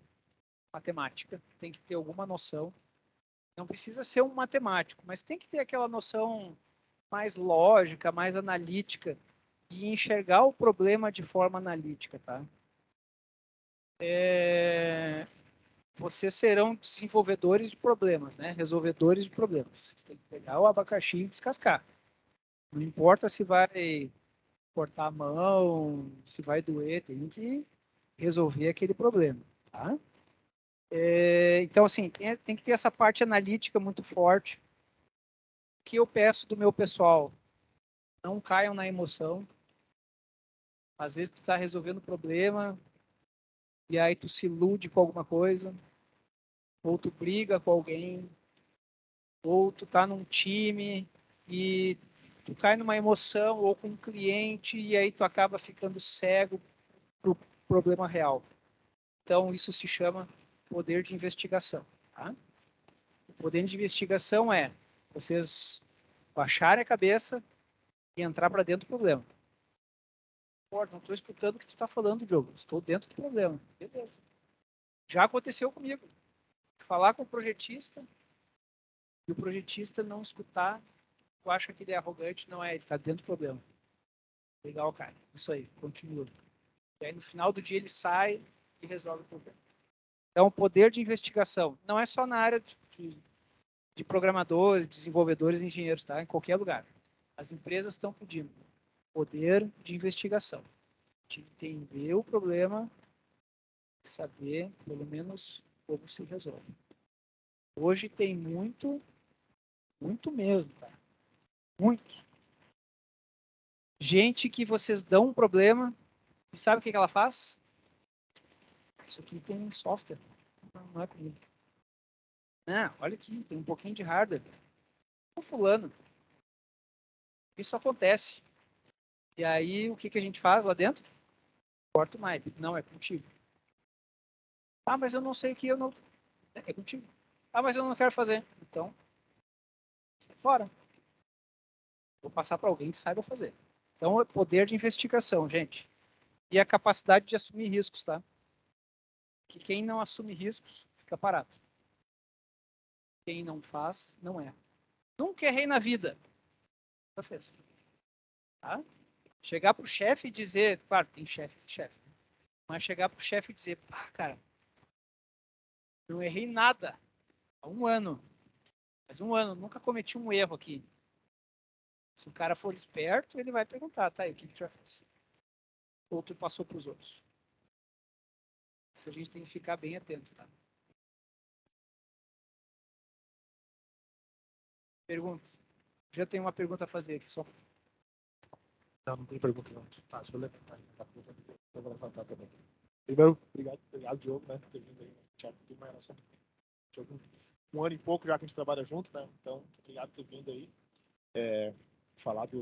matemática. Tem que ter alguma noção. Não precisa ser um matemático, mas tem que ter aquela noção mais lógica, mais analítica e enxergar o problema de forma analítica, tá? Vocês serão desenvolvedores de problemas, né? Resolvedores de problemas. Vocês têm que pegar o abacaxi e descascar. Não importa se vai cortar a mão, se vai doer, tem que resolver aquele problema, tá? Então, assim, tem que ter essa parte analítica muito forte. O que eu peço do meu pessoal? Não caiam na emoção. Às vezes tu está resolvendo o problema e aí tu se ilude com alguma coisa, ou tu briga com alguém, ou tu tá num time e tu cai numa emoção, ou com um cliente, e aí tu acaba ficando cego pro problema real. Então, isso se chama poder de investigação. Tá? O poder de investigação é vocês baixarem a cabeça e entrar para dentro do problema. Pô, não estou escutando o que tu está falando, Diogo. Estou dentro do problema. Beleza. Já aconteceu comigo. Falar com o projetista e o projetista não escutar, tu acha que ele é arrogante, não é, ele está dentro do problema. Legal, cara. Isso aí, continua. E aí no final do dia ele sai e resolve o problema. Então, o poder de investigação não é só na área de programadores, desenvolvedores e engenheiros, tá? Em qualquer lugar. As empresas estão pedindo poder de investigação. De entender o problema e saber, pelo menos, como se resolve. Hoje tem muito mesmo, tá? Muito. Gente que vocês dão um problema e sabe o que ela faz? Isso aqui tem software. Não é comigo. Não, olha aqui, tem um pouquinho de hardware. O fulano. Isso acontece. E aí, o que a gente faz lá dentro? Corta o naipe. Não, é contigo. Ah, mas eu não sei o que, eu não... É contigo. Ah, mas eu não quero fazer. Então, sai fora. Vou passar para alguém que saiba fazer. Então, é poder de investigação, gente. E a capacidade de assumir riscos, tá? Que quem não assume riscos, fica parado. Quem não faz, não é. Nunca errei na vida. Já fez. Tá? Chegar pro chefe e dizer, claro, tem chefe, mas chegar pro chefe e dizer, pá, cara, não errei nada há um ano, mas um ano, nunca cometi um erro aqui. Se o cara for esperto, ele vai perguntar, tá, e o que tu já fez? Ou tu passou pros outros? Isso a gente tem que ficar bem atento, tá? Pergunta. Já tem uma pergunta a fazer aqui, só. Não tem pergunta não. Tá, deixa eu levantar. Eu vou levantar também. Primeiro, obrigado, Diogo, né, por ter vindo aí. Já tem uma relação de um ano e pouco já que a gente trabalha junto, né? Então, obrigado por ter vindo aí. Falar da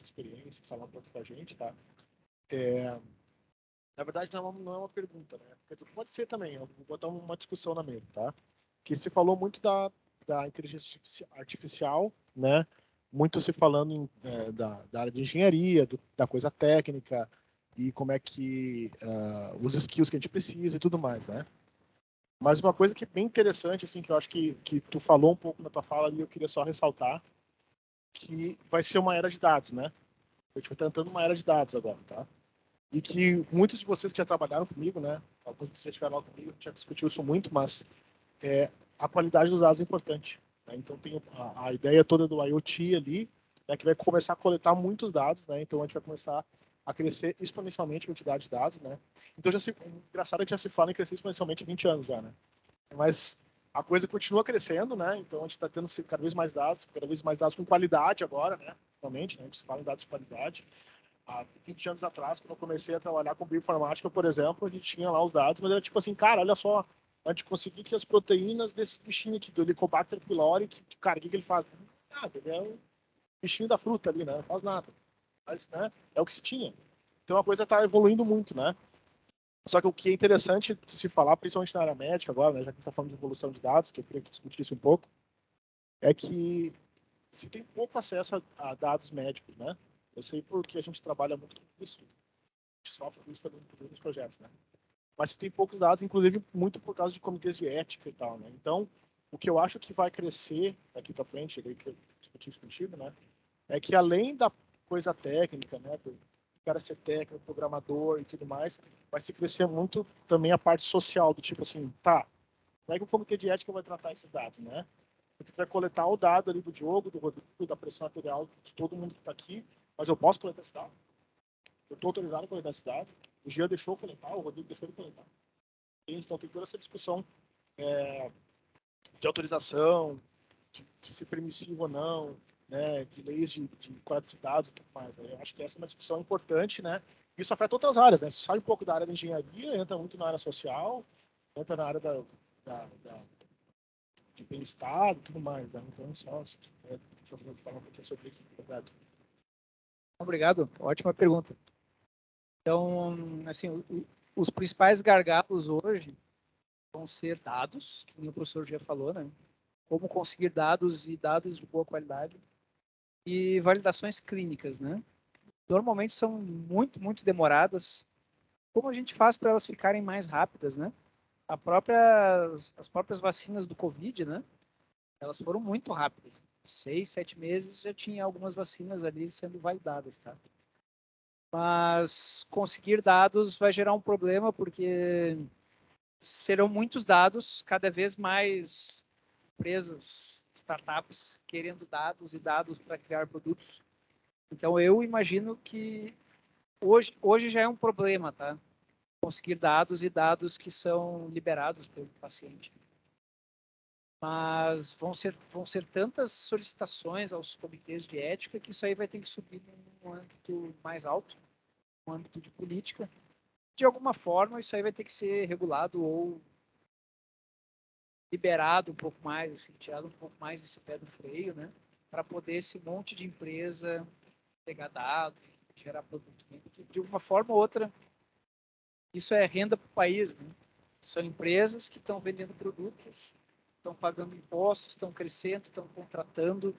experiência, falar um pouco com a gente, tá? Na verdade, não é uma pergunta, né? Quer dizer, pode ser também, eu vou botar uma discussão na mesa, tá? Que se falou muito da inteligência artificial, né? Muito se falando da área de engenharia, da coisa técnica e como é que os skills que a gente precisa e tudo mais, né? Mas uma coisa que é bem interessante, assim, que eu acho que tu falou um pouco na tua fala ali, eu queria só ressaltar, que vai ser uma era de dados, né? A gente vai estar entrando numa era de dados agora, tá? E que muitos de vocês que já trabalharam comigo, né? Alguns de vocês já estiveram lá comigo, a gente já discutiu isso muito, mas a qualidade dos dados é importante. Né? Então tem a ideia toda do IoT ali, né, que vai começar a coletar muitos dados, né? Então a gente vai começar a crescer exponencialmente a quantidade de dados, né? Então engraçado é que já se fala em crescer exponencialmente há 20 anos já, né? Mas a coisa continua crescendo, né? Então a gente está tendo cada vez mais dados com qualidade agora, né? Realmente, né? A gente fala em dados de qualidade. Há 20 anos atrás, quando eu comecei a trabalhar com bioinformática, por exemplo, a gente tinha lá os dados, mas era tipo assim, cara, olha só, a gente conseguir que as proteínas desse bichinho aqui, do Helicobacter pylori, cara, o que ele faz? Nada, ele é um bichinho da fruta ali, né? Não faz nada. Mas, né, é o que se tinha. Então a coisa está evoluindo muito, né? Só que o que é interessante de se falar, principalmente na área médica agora, né, já que a gente está falando de evolução de dados, que eu queria que discutisse um pouco, é que se tem pouco acesso a dados médicos, né? Eu sei porque a gente trabalha muito com isso, a gente sofre com isso também nos projetos, né? Mas se tem poucos dados, inclusive muito por causa de comitês de ética e tal, né? Então, o que eu acho que vai crescer daqui para frente, que eu discuti isso contigo, né? É que além da coisa técnica, né? Do cara ser técnico, programador e tudo mais, vai se crescer muito também a parte social, do tipo assim, tá, como é que o comitê de ética vai tratar esses dados, né? Porque tu vai coletar o dado ali do Diogo, do Rodrigo, da pressão arterial de todo mundo que está aqui, mas eu posso coletar esse dado? Eu estou autorizado a coletar esse dado? O Jean deixou coletar, o Rodrigo deixou de coletar. Então tem toda essa discussão de autorização, de ser permissivo ou não, né, de leis de coleta de dados e tudo mais. Né? Eu acho que essa é uma discussão importante, né? Isso afeta outras áreas, né? Você sai um pouco da área da engenharia, entra muito na área social, entra na área de bem-estar e tudo mais. Né? Então, só falar um pouquinho sobre isso. Obrigado. Obrigado, ótima pergunta. Então, assim, os principais gargalos hoje vão ser dados, que o professor já falou, né? Como conseguir dados e dados de boa qualidade e validações clínicas, né? Normalmente são muito demoradas. Como a gente faz para elas ficarem mais rápidas, né? As próprias vacinas do Covid, né? Elas foram muito rápidas. 6, 7 meses já tinha algumas vacinas ali sendo validadas, tá? Mas conseguir dados vai gerar um problema porque serão muitos dados, cada vez mais empresas, startups querendo dados e dados para criar produtos. Então eu imagino que hoje já é um problema, tá? Conseguir dados e dados que são liberados pelo paciente. Mas vão ser tantas solicitações aos comitês de ética que isso aí vai ter que subir num âmbito mais alto, no âmbito de política. De alguma forma, isso aí vai ter que ser regulado ou liberado um pouco mais, assim, tirado um pouco mais esse pé do freio, né? Para poder esse monte de empresa pegar dado, gerar produto. Né? Porque, de uma forma ou outra, isso é renda para o país. Né? São empresas que estão vendendo produtos, estão pagando impostos, estão crescendo, estão contratando.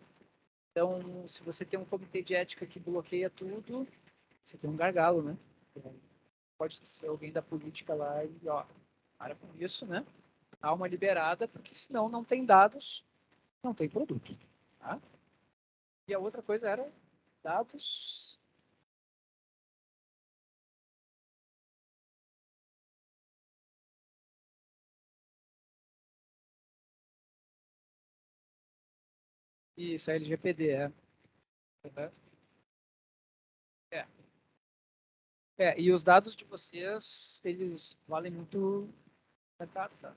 Então, se você tem um comitê de ética que bloqueia tudo, você tem um gargalo, né? Pode ser alguém da política lá e, ó, para com isso, né? Dá uma liberada, porque senão não tem dados, não tem produto. Tá? E a outra coisa era dados. Isso, a LGPD, é. É. E os dados de vocês, eles valem muito no mercado, tá?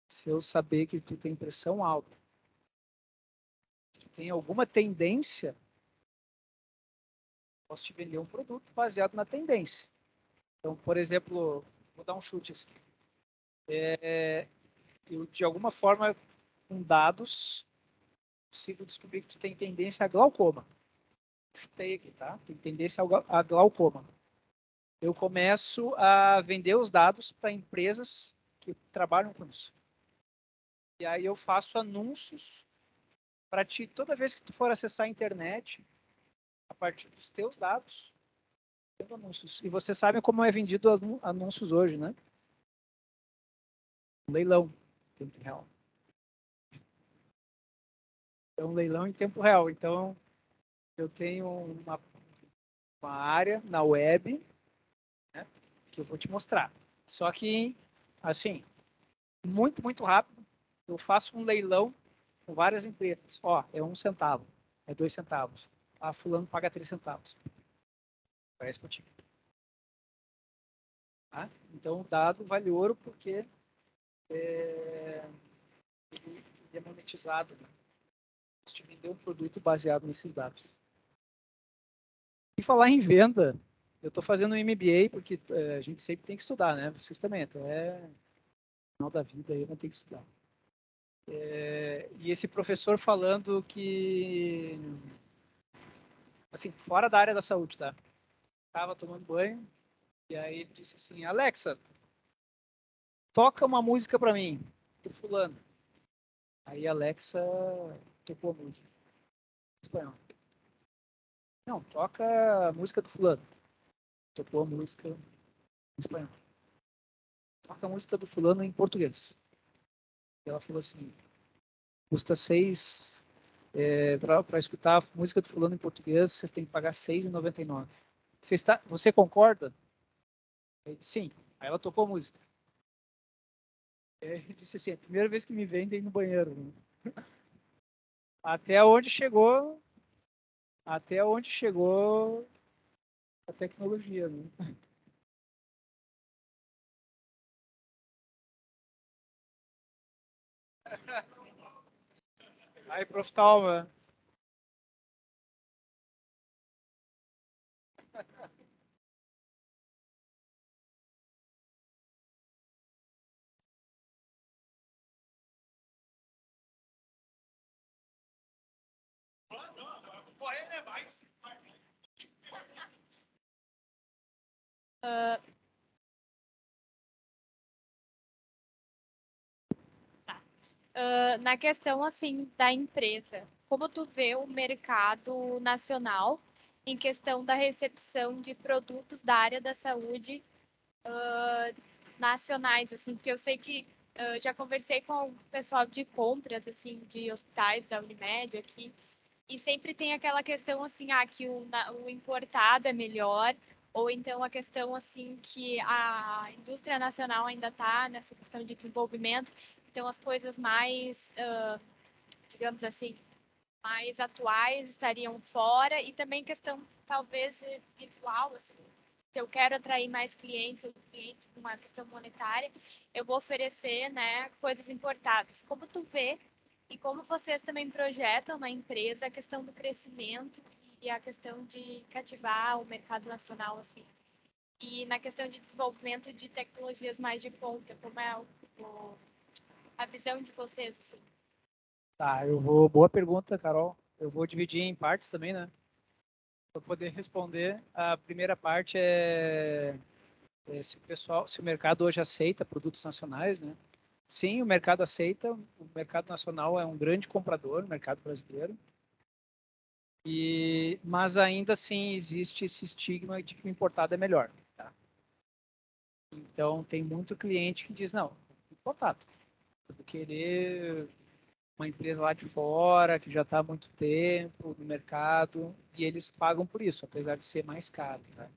Se eu saber que tu tem pressão alta, se tu tem alguma tendência, posso te vender um produto baseado na tendência. Então, por exemplo, vou dar um chute assim. Eu, de alguma forma, com dados, consigo descobrir que tu tem tendência a glaucoma. Chutei aqui, tá? Tem tendência a glaucoma. Eu começo a vender os dados para empresas que trabalham com isso. E aí eu faço anúncios para ti, toda vez que tu for acessar a internet, a partir dos teus dados, anúncios. E você sabe como é vendido anúncios hoje, né? Leilão em tempo real. É um leilão em tempo real. Então, eu tenho uma área na web, né, que eu vou te mostrar. Só que, assim, muito rápido, eu faço um leilão com várias empresas. Ó, é 1 centavo, é 2 centavos. Ah, fulano paga 3 centavos. Parece contigo. Tá? Então, o dado vale ouro porque ele é monetizado. Né? Você te vender um produto baseado nesses dados. E falar em venda, eu estou fazendo um MBA porque a gente sempre tem que estudar, né? Vocês também, até final da vida aí eu não tenho que estudar. E esse professor falando que, assim, fora da área da saúde, tá? Tava tomando banho, e aí ele disse assim, Alexa, toca uma música para mim, do fulano. Aí a Alexa tocou a música em espanhol. Não, toca a música do fulano. Tocou a música em espanhol. Toca a música do fulano em português. E ela falou assim, custa 6... para escutar a música do fulano em português, vocês têm que pagar R$6,99. Você concorda? Ele disse, sim. Aí ela tocou a música. Ele disse assim, é a primeira vez que me vendem no banheiro. Até onde chegou a tecnologia. Né? Aí, Prof. Talma. Na questão assim da empresa, como tu vê o mercado nacional em questão da recepção de produtos da área da saúde nacionais, assim, porque eu sei que já conversei com o pessoal de compras assim de hospitais da Unimed aqui e sempre tem aquela questão assim, que o importado é melhor, ou então a questão assim que a indústria nacional ainda está nessa questão de desenvolvimento, então as coisas mais, digamos assim, mais atuais estariam fora, e também questão talvez visual, assim, se eu quero atrair mais clientes, ou clientes com uma questão monetária, eu vou oferecer, né, coisas importadas. Como tu vê e como vocês também projetam na empresa a questão do crescimento e a questão de cativar o mercado nacional, assim, e na questão de desenvolvimento de tecnologias mais de ponta, como é a visão de vocês, assim? Tá, boa pergunta, Carol. Eu vou dividir em partes também, né? Para poder responder. A primeira parte se o mercado hoje aceita produtos nacionais, né? Sim, o mercado aceita. O mercado nacional é um grande comprador, o mercado brasileiro. Mas ainda assim existe esse estigma de que o importado é melhor. Tá? Então tem muito cliente que diz não, importado. Eu vou querer uma empresa lá de fora que já está há muito tempo no mercado e eles pagam por isso, apesar de ser mais caro. Tá?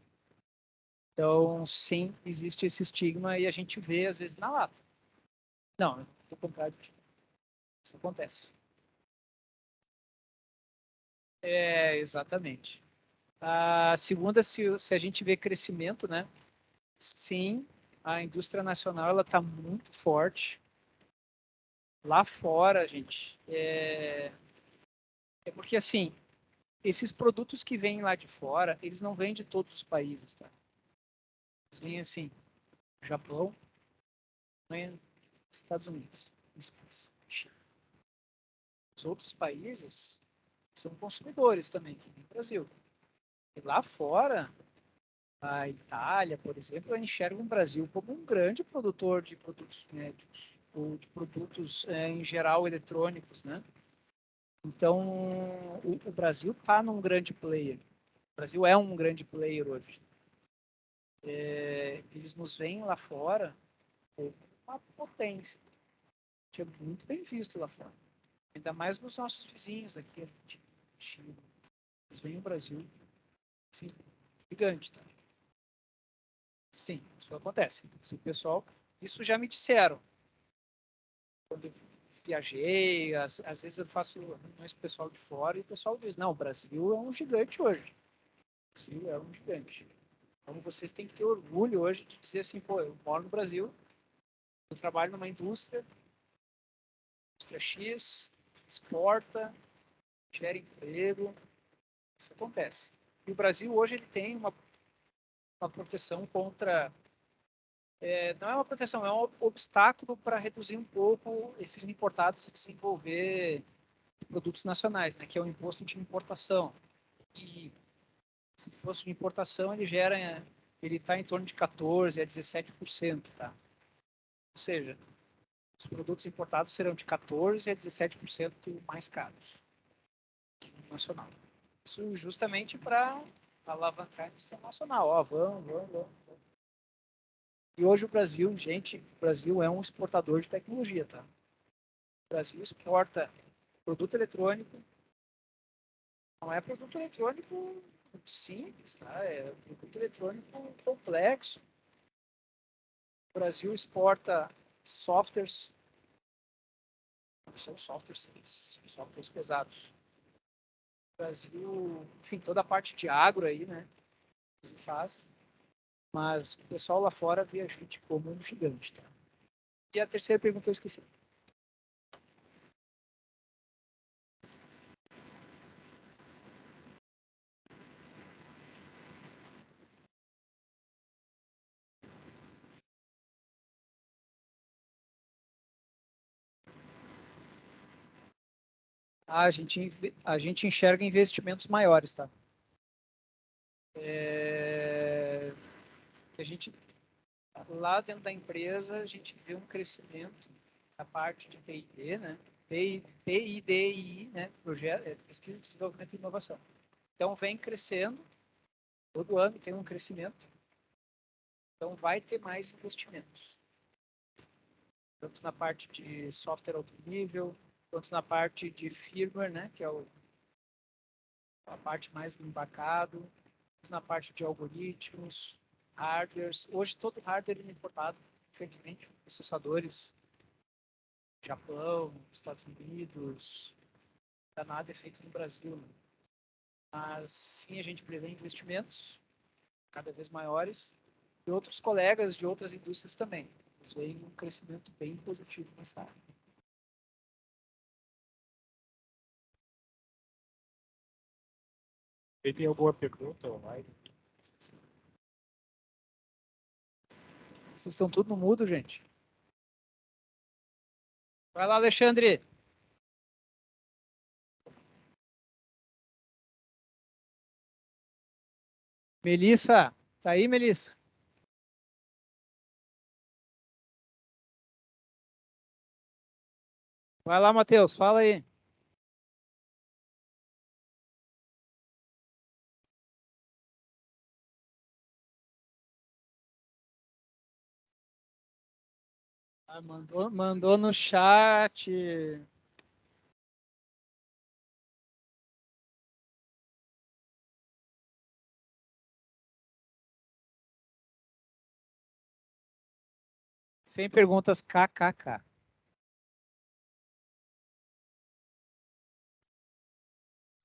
Então, sim, existe esse estigma e a gente vê, às vezes, na lata. Não, eu vou comprar de... Isso acontece. Exatamente. A segunda, se a gente vê crescimento, né? Sim, a indústria nacional ela está muito forte. Lá fora, gente, é porque, assim, esses produtos que vêm lá de fora, eles não vêm de todos os países, tá? Eles vêm, assim, Japão, Estados Unidos, China. Os outros países são consumidores também, aqui no Brasil. E lá fora, a Itália, por exemplo, enxerga o Brasil como um grande produtor de produtos médicos, ou de produtos, em geral, eletrônicos, né? Então, o Brasil está num grande player. O Brasil é um grande player hoje. Eles nos veem lá fora como uma potência. A gente é muito bem visto lá fora. Ainda mais nos nossos vizinhos aqui, China. Eles veem o Brasil, assim, gigante, tá? Sim, isso acontece. Isso já me disseram. Quando eu viajei, às vezes eu faço reuniões com o pessoal de fora e o pessoal diz, não, o Brasil é um gigante hoje. O Brasil é um gigante. Então vocês têm que ter orgulho hoje de dizer assim, pô, eu moro no Brasil, eu trabalho numa indústria X, exporta, gera emprego, isso acontece. E o Brasil hoje ele tem uma proteção contra Não é uma proteção, é um obstáculo para reduzir um pouco esses importados e desenvolver produtos nacionais, né, que é o imposto de importação. E esse imposto de importação ele está em torno de 14% a 17%, tá? Ou seja, os produtos importados serão de 14% a 17% mais caros que o nacional. Isso justamente para alavancar a indústria nacional. Ó, vamos. E hoje o Brasil, gente, o Brasil é um exportador de tecnologia, tá? O Brasil exporta produto eletrônico, não é produto eletrônico simples, tá? É produto eletrônico complexo. O Brasil exporta softwares, são softwares pesados. O Brasil, enfim, toda a parte de agro aí, né? O Brasil faz. Mas o pessoal lá fora vê a gente como um gigante, tá? E a terceira pergunta eu esqueci. A gente enxerga investimentos maiores, tá? Que a gente, lá dentro da empresa, a gente vê um crescimento da parte de P&D, né? PIDI, né? Projeto, Pesquisa, Desenvolvimento e Inovação. Então, vem crescendo, todo ano tem um crescimento, então vai ter mais investimentos. Tanto na parte de software alto nível, quanto na parte de firmware, né? Que é a parte mais do embarcado, na parte de algoritmos, hardwares. Hoje todo hardware é importado, infelizmente, processadores Japão, Estados Unidos, nada é feito no Brasil. Né? Mas sim, a gente prevê investimentos cada vez maiores e outros colegas de outras indústrias também. Eles veem um crescimento bem positivo nessa área. E tem alguma pergunta online? Vocês estão tudo no mudo, gente? Vai lá, Alexandre. Melissa, tá aí, Melissa? Vai lá, Matheus, fala aí. Mandou no chat. Sem perguntas, kkk.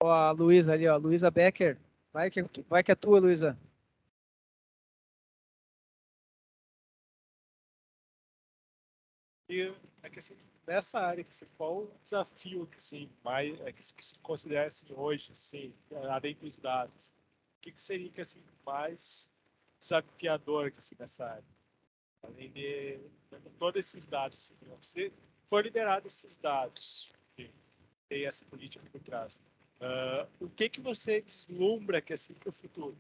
Ó, a Luísa ali, ó, Luísa Becker. Vai que é tua, Luísa. E é que, assim, nessa área, que, assim, qual o desafio que, assim, mais, que se considera assim, hoje, assim, além dos dados? O que seria que, assim, mais desafiador que, assim, nessa área? Além de todos esses dados, assim, você for liberado esses dados, que tem essa política por trás, o que você deslumbra que, assim, para o futuro?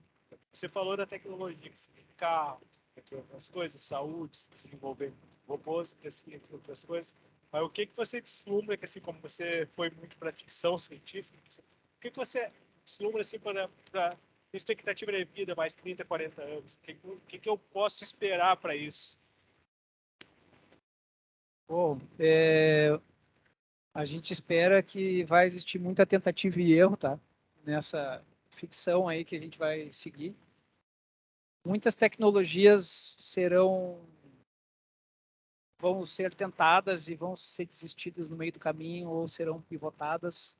Você falou da tecnologia, que, assim, carro, entre outras coisas, saúde, desenvolver robôs, que, assim, entre outras coisas. Mas o que você deslumbra, que, assim, como você foi muito para ficção científica, o que você deslumbra, assim, para expectativa de vida mais 30, 40 anos? O que eu posso esperar para isso? Bom, a gente espera que vai existir muita tentativa e erro, tá? Nessa ficção aí que a gente vai seguir. Muitas tecnologias vão ser tentadas e vão ser desistidas no meio do caminho ou serão pivotadas.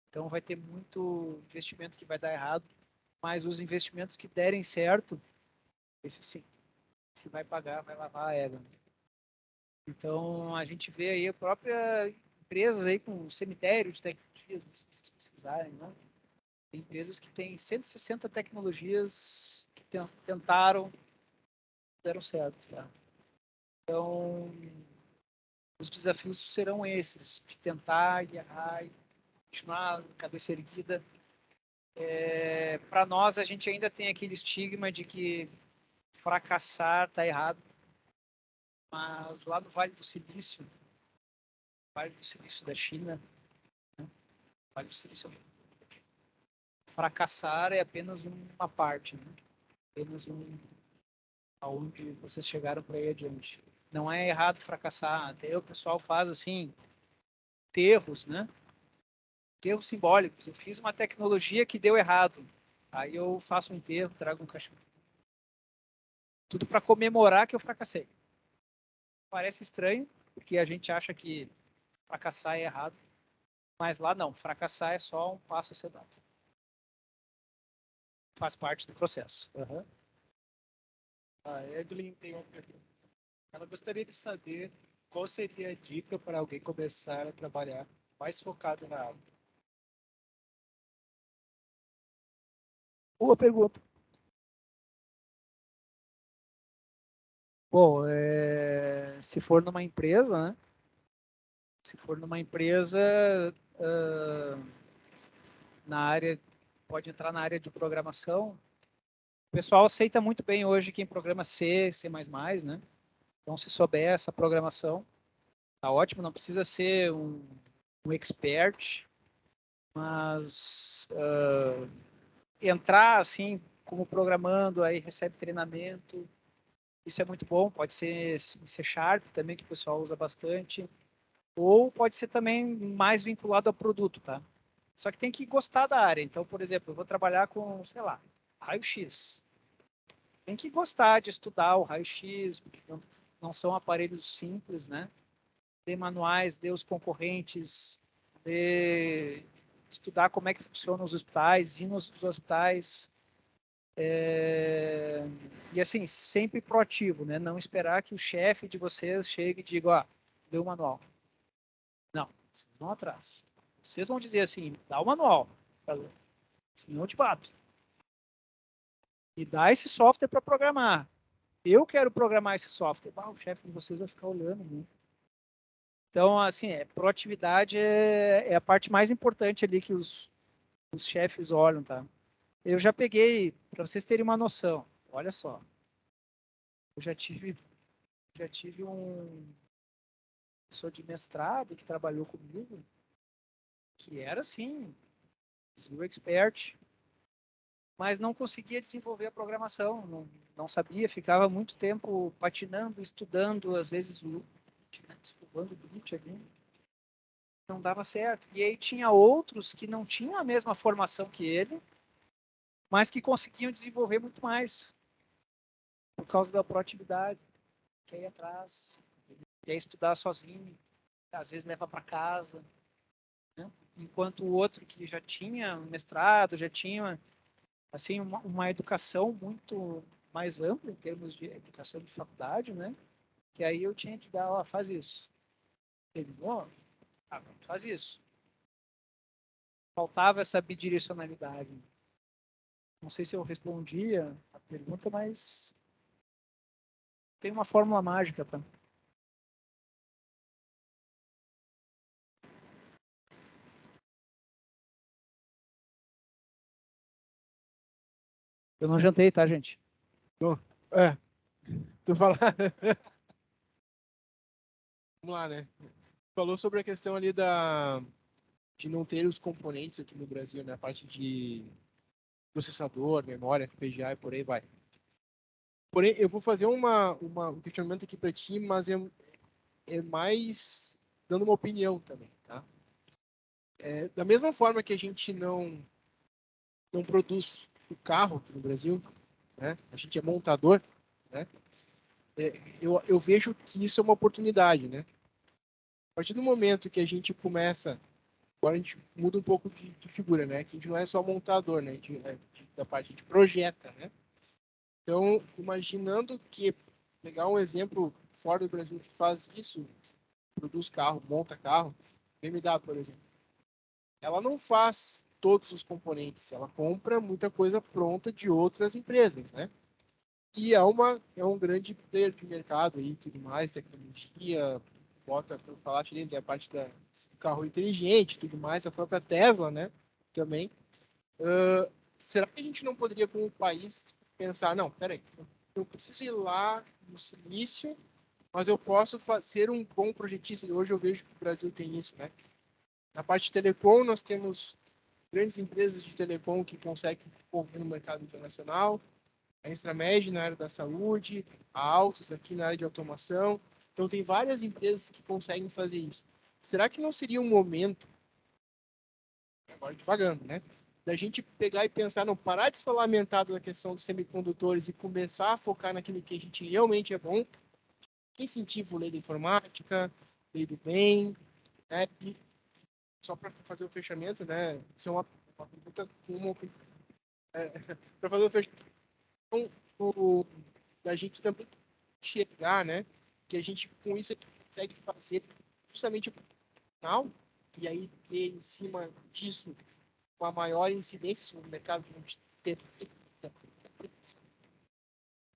Então vai ter muito investimento que vai dar errado, mas os investimentos que derem certo, esse sim, se vai pagar, vai lavar a égua. Então a gente vê aí a própria empresas aí com cemitério de tecnologias, se vocês pesquisarem, né? Tem empresas que têm 160 tecnologias que tentaram, deram certo, tá? Então, os desafios serão esses, de tentar e errar, e continuar cabeça erguida. Para nós, a gente ainda tem aquele estigma de que fracassar está errado, mas lá no Vale do Silício da China, né? Vale do Silício, fracassar é apenas uma parte, né? Apenas aonde vocês chegaram para ir adiante. Não é errado fracassar. Até o pessoal faz assim enterros, né? Enterros simbólicos. Eu fiz uma tecnologia que deu errado. Aí eu faço um enterro, trago um cachorro. Tudo para comemorar que eu fracassei. Parece estranho, porque a gente acha que fracassar é errado. Mas lá não. Fracassar é só um passo a ser dado. Faz parte do processo. Uhum. A Evelyn tem uma pergunta. Ela gostaria de saber qual seria a dica para alguém começar a trabalhar mais focado na área. Boa pergunta. Bom, se for numa empresa, né? Se for numa empresa, na área, pode entrar na área de programação. O pessoal aceita muito bem hoje quem programa C, C++, né? Então, se souber essa programação, tá ótimo. Não precisa ser um expert, mas entrar assim como programando, aí recebe treinamento. Isso é muito bom. Pode ser C Sharp também, que o pessoal usa bastante. Ou pode ser também mais vinculado ao produto, tá? Só que tem que gostar da área. Então, por exemplo, eu vou trabalhar com, sei lá, raio-x. Tem que gostar de estudar o raio-x, porque não são aparelhos simples, né? Ler manuais, ler os concorrentes, estudar como é que funcionam os hospitais, ir nos hospitais. E assim, sempre proativo, né? Não esperar que o chefe de vocês chegue e diga, ó, dê o manual. Não, vocês vão atrás. Vocês vão dizer assim, dá o manual, senão eu te bato. E dá esse software para programar. Eu quero programar esse software. O chefe de vocês vai ficar olhando, né? Então, assim, proatividade é a parte mais importante ali que os chefes olham, tá? Eu já peguei, para vocês terem uma noção, olha só. Eu já tive um professor de mestrado que trabalhou comigo, que era assim, o expert, mas não conseguia desenvolver a programação, não sabia, ficava muito tempo patinando, estudando, às vezes estudando o Git ali, não dava certo. E aí tinha outros que não tinham a mesma formação que ele, mas que conseguiam desenvolver muito mais, por causa da proatividade, que ir atrás, e aí estudar sozinho, às vezes leva para casa, né? Enquanto o outro que já tinha mestrado, já tinha assim uma educação muito mais ampla em termos de educação de faculdade, né? Que aí eu tinha que dar, ó, faz isso. Ele, ó, faz isso. Faltava essa bidirecionalidade. Não sei se eu respondia a pergunta, mas tem uma fórmula mágica, tá? Eu não jantei, tá, gente? Tu fala... Vamos lá, né? Falou sobre a questão ali de não ter os componentes aqui no Brasil, né? A parte de processador, memória, FPGA e por aí vai. Porém, eu vou fazer um questionamento aqui para ti, mas é mais dando uma opinião também, tá? Da mesma forma que a gente não produz o carro aqui no Brasil, né? A gente é montador, né? Eu vejo que isso é uma oportunidade, né? A partir do momento que a gente começa, agora a gente muda um pouco de figura, né? Que a gente não é só montador, né? Da parte de projeta, né? Então, imaginando que, pegar um exemplo fora do Brasil que faz isso, produz carro, monta carro, BMW, por exemplo, ela não faz todos os componentes, ela compra muita coisa pronta de outras empresas, né? E é um grande player de mercado aí, tudo mais, tecnologia, bota, para falar, tem a parte do carro inteligente, tudo mais, a própria Tesla, né, também. Será que a gente não poderia, como país, pensar, não, peraí, eu preciso ir lá no silício, mas eu posso ser um bom projetista, e hoje eu vejo que o Brasil tem isso, né? Na parte de telecom, nós temos grandes empresas de telecom que conseguem correr no mercado internacional, a Instramed na área da saúde, a Altus aqui na área de automação. Então, tem várias empresas que conseguem fazer isso. Será que não seria um momento, agora devagando, né? Da gente pegar e pensar, não parar de se lamentar da questão dos semicondutores e começar a focar naquilo que a gente realmente é bom? Incentivo, lei da informática, lei do bem, né? E só para fazer o fechamento, né? Isso é uma pergunta para fazer o fechamento da gente também enxergar, né? Que a gente com isso consegue fazer justamente o final e aí ter em cima disso uma maior incidência sobre o mercado que a gente tem.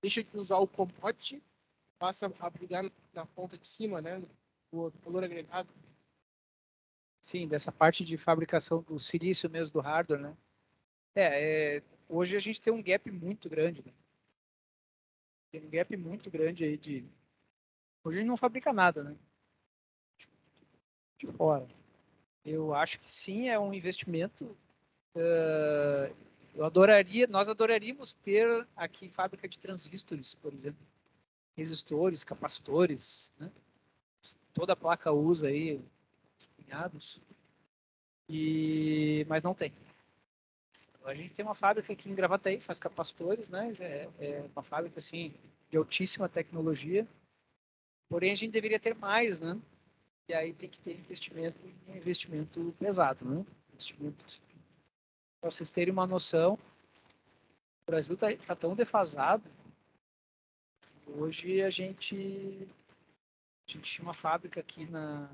Deixa de usar o commodity, passa a brigar na ponta de cima, né? O valor agregado. Sim, dessa parte de fabricação do silício mesmo, do hardware, né? Hoje a gente tem um gap muito grande, né? Tem um gap muito grande aí de... Hoje a gente não fabrica nada, né? De fora. Eu acho que sim, é um investimento. Nós adoraríamos ter aqui fábrica de transistores, por exemplo. Resistores, capacitores, né? Toda a placa usa aí, cunhados. Mas não tem. A gente tem uma fábrica aqui em Gravataí, faz capacitores, né? É uma fábrica assim de altíssima tecnologia. Porém, a gente deveria ter mais, né? E aí tem que ter um investimento pesado, né? Para vocês terem uma noção, o Brasil tá tão defasado. Hoje a gente tinha uma fábrica aqui na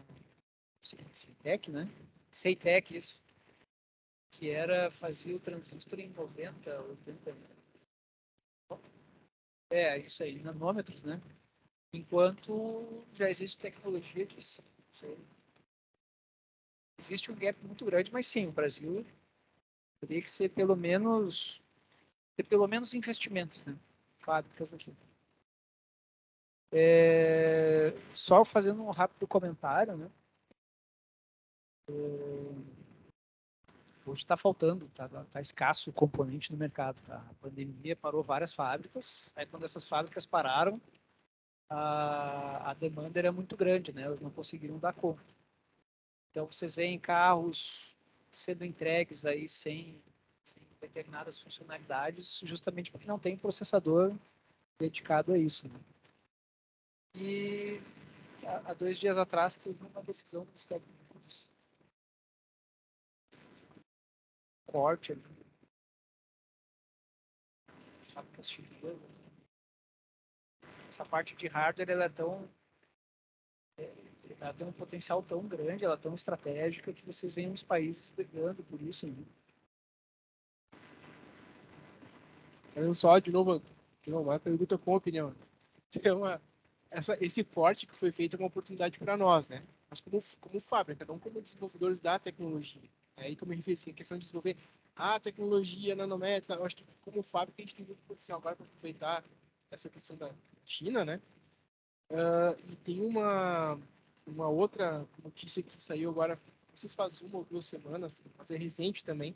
Ceitec, né? Ceitec, isso. Que fazia o transistor em 90, 80. Isso aí, nanômetros, né? Enquanto já existe tecnologia de existe um gap muito grande, mas sim, o Brasil teria que ser ter pelo menos investimentos, né? Fábricas aqui. Só fazendo um rápido comentário, né? Hoje está faltando, tá escasso o componente no mercado. Tá? A pandemia parou várias fábricas. Aí quando essas fábricas pararam, a demanda era muito grande, né? Eles não conseguiram dar conta. Então vocês veem carros sendo entregues aí sem determinadas funcionalidades, justamente porque não tem processador dedicado a isso. Né? E há 2 dias atrás teve uma decisão dos Estados Unidos, corte ali, as fábricas chinesas. Essa parte de hardware ela tem um potencial tão grande, ela é tão estratégica que vocês veem uns países brigando por isso. Né? Mas só, de novo, uma pergunta com opinião. Então, esse corte que foi feito é uma oportunidade para nós, né? Mas como fábrica, não como desenvolvedores da tecnologia. Aí, como eu referi, assim, a questão de desenvolver a tecnologia nanométrica, eu acho que como fábrica a gente tem muito potencial agora para aproveitar essa questão da China, né? E tem uma outra notícia que saiu agora, não sei se faz 1 ou 2 semanas, mas é recente também,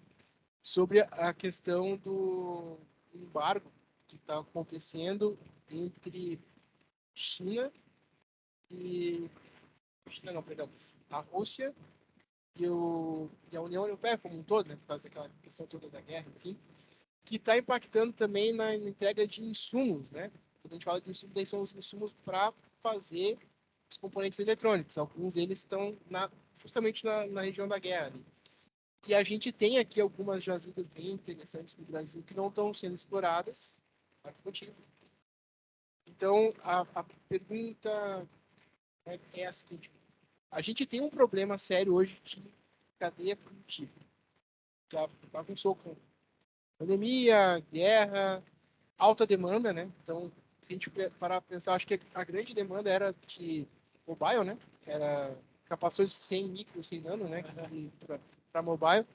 sobre a questão do embargo que está acontecendo entre China e... China não, perdão. A Rússia e a União Europeia como um todo, né, por causa daquela questão toda da guerra, enfim, que está impactando também na entrega de insumos, né? Quando a gente fala de insumos, daí são os insumos para fazer os componentes eletrônicos. Alguns deles estão justamente na região da guerra. Ali. E a gente tem aqui algumas jazidas bem interessantes no Brasil que não estão sendo exploradas, por motivo. Então, a pergunta é a seguinte: a gente tem um problema sério hoje de cadeia produtiva, que bagunçou com pandemia, guerra, alta demanda, né? Então, se a gente parar para pensar, acho que a grande demanda era de mobile, né? Era capacitores 100 micro, 100 nano, né? Para mobile.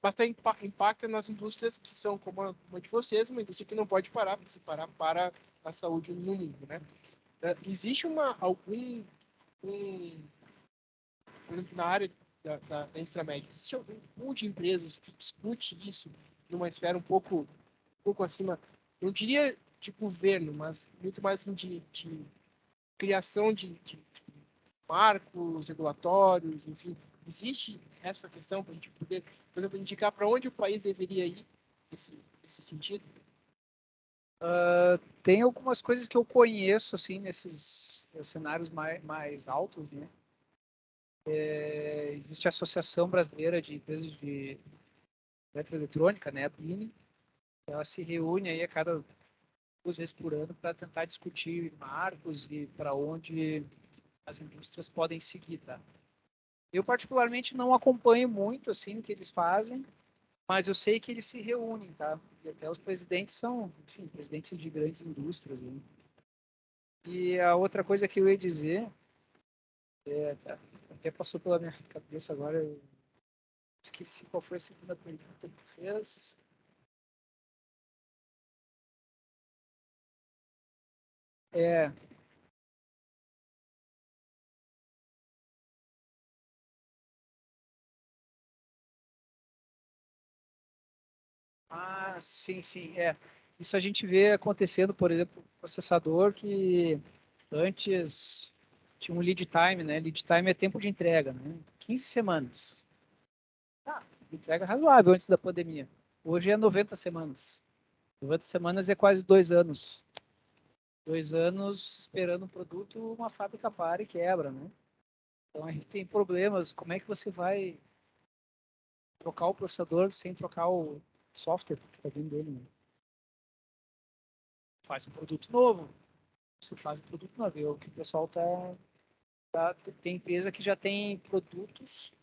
Mas impacta nas indústrias que são como a de vocês, uma indústria que não pode parar, porque se parar para a saúde no mundo, né? Existe na área da Instramed, existe algum pool de empresas que discute isso numa esfera um pouco acima, não diria de governo, mas muito mais assim, de criação de marcos regulatórios, enfim, existe essa questão para a gente poder, por exemplo, indicar para onde o país deveria ir nesse sentido? Tem algumas coisas que eu conheço assim nesses cenários mais altos, né? Existe a Associação Brasileira de Empresas de Eletroeletrônica, né, a BINE. Ela se reúne aí a cada 2 vezes por ano para tentar discutir marcos e para onde as indústrias podem seguir, tá? Eu particularmente não acompanho muito assim o que eles fazem, mas eu sei que eles se reúnem, tá? E até os presidentes são, enfim, presidentes de grandes indústrias, né? E a outra coisa que eu ia dizer, até passou pela minha cabeça agora, eu esqueci qual foi a segunda pergunta que tu fez. Sim, sim, Isso a gente vê acontecendo, por exemplo, processador que antes tinha um lead time, né? Lead time é tempo de entrega, né? 15 semanas. Entrega razoável antes da pandemia. Hoje é 90 semanas. 90 semanas é quase 2 anos. 2 anos esperando um produto, uma fábrica para e quebra, né? Então a gente tem problemas. Como é que você vai trocar o processador sem trocar o software que está vindo dele, né? Faz um produto novo. Você faz um produto novo. É o que o pessoal tem empresa que já tem produtos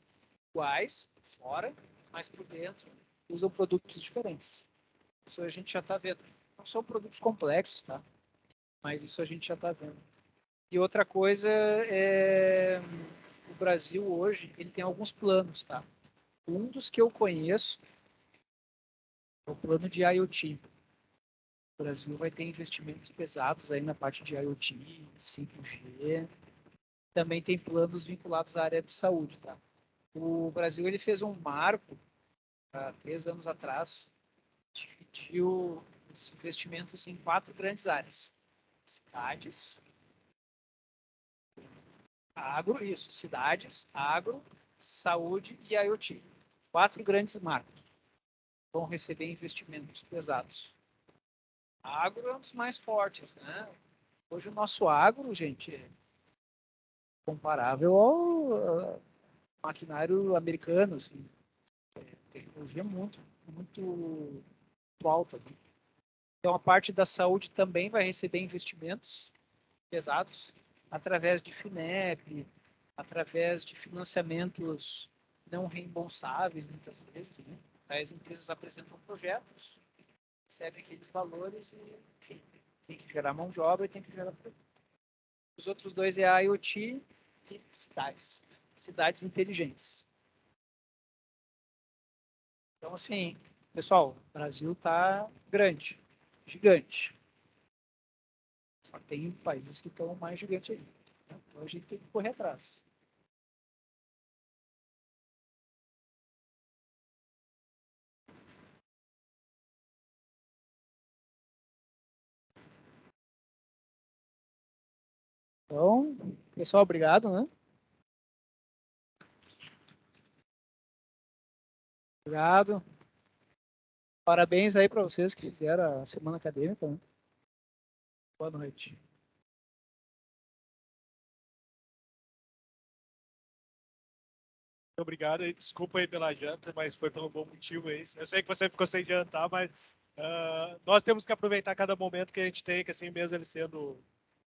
iguais por fora, mas por dentro usam produtos diferentes. Isso a gente já está vendo. Não são produtos complexos, tá? Mas isso a gente já está vendo. E outra coisa é o Brasil hoje, ele tem alguns planos, tá? Um dos que eu conheço é o plano de IoT. O Brasil vai ter investimentos pesados aí na parte de IoT, 5G. Também tem planos vinculados à área de saúde, tá? O Brasil ele fez um marco há 3 anos atrás, dividiu os investimentos em 4 grandes áreas: cidades, cidades, agro, saúde e IoT. 4 grandes marcos vão receber investimentos pesados. Agro é um dos mais fortes, né? Hoje o nosso agro, gente, é comparável ao maquinário americano, assim, tecnologia muito alta. Né? Então a parte da saúde também vai receber investimentos pesados através de FINEP, através de financiamentos não reembolsáveis muitas vezes, né? As empresas apresentam projetos, recebem aqueles valores e, enfim, tem que gerar mão de obra e tem que gerar produto. Os outros 2 é a IoT e cidades inteligentes. Então, assim, pessoal, o Brasil está grande, gigante. Só que tem países que estão mais gigantes aí. Né? Então a gente tem que correr atrás. Então, pessoal, obrigado, né? Obrigado. Parabéns aí para vocês que fizeram a semana acadêmica. Né? Boa noite. Muito obrigado. Desculpa aí pela janta, mas foi pelo bom motivo aí. Eu sei que você ficou sem jantar, mas nós temos que aproveitar cada momento que a gente tem, que assim mesmo ele sendo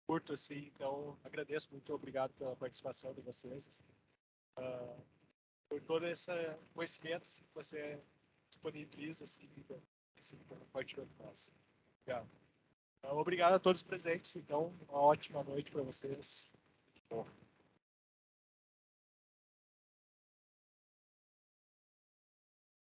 curto assim. Então, agradeço muito, obrigado pela participação de vocês. Assim, por todo esse conhecimento assim, que você disponibiliza assim, compartilhando com nós. Obrigado. Obrigado a todos os presentes, então, uma ótima noite para vocês. Bom.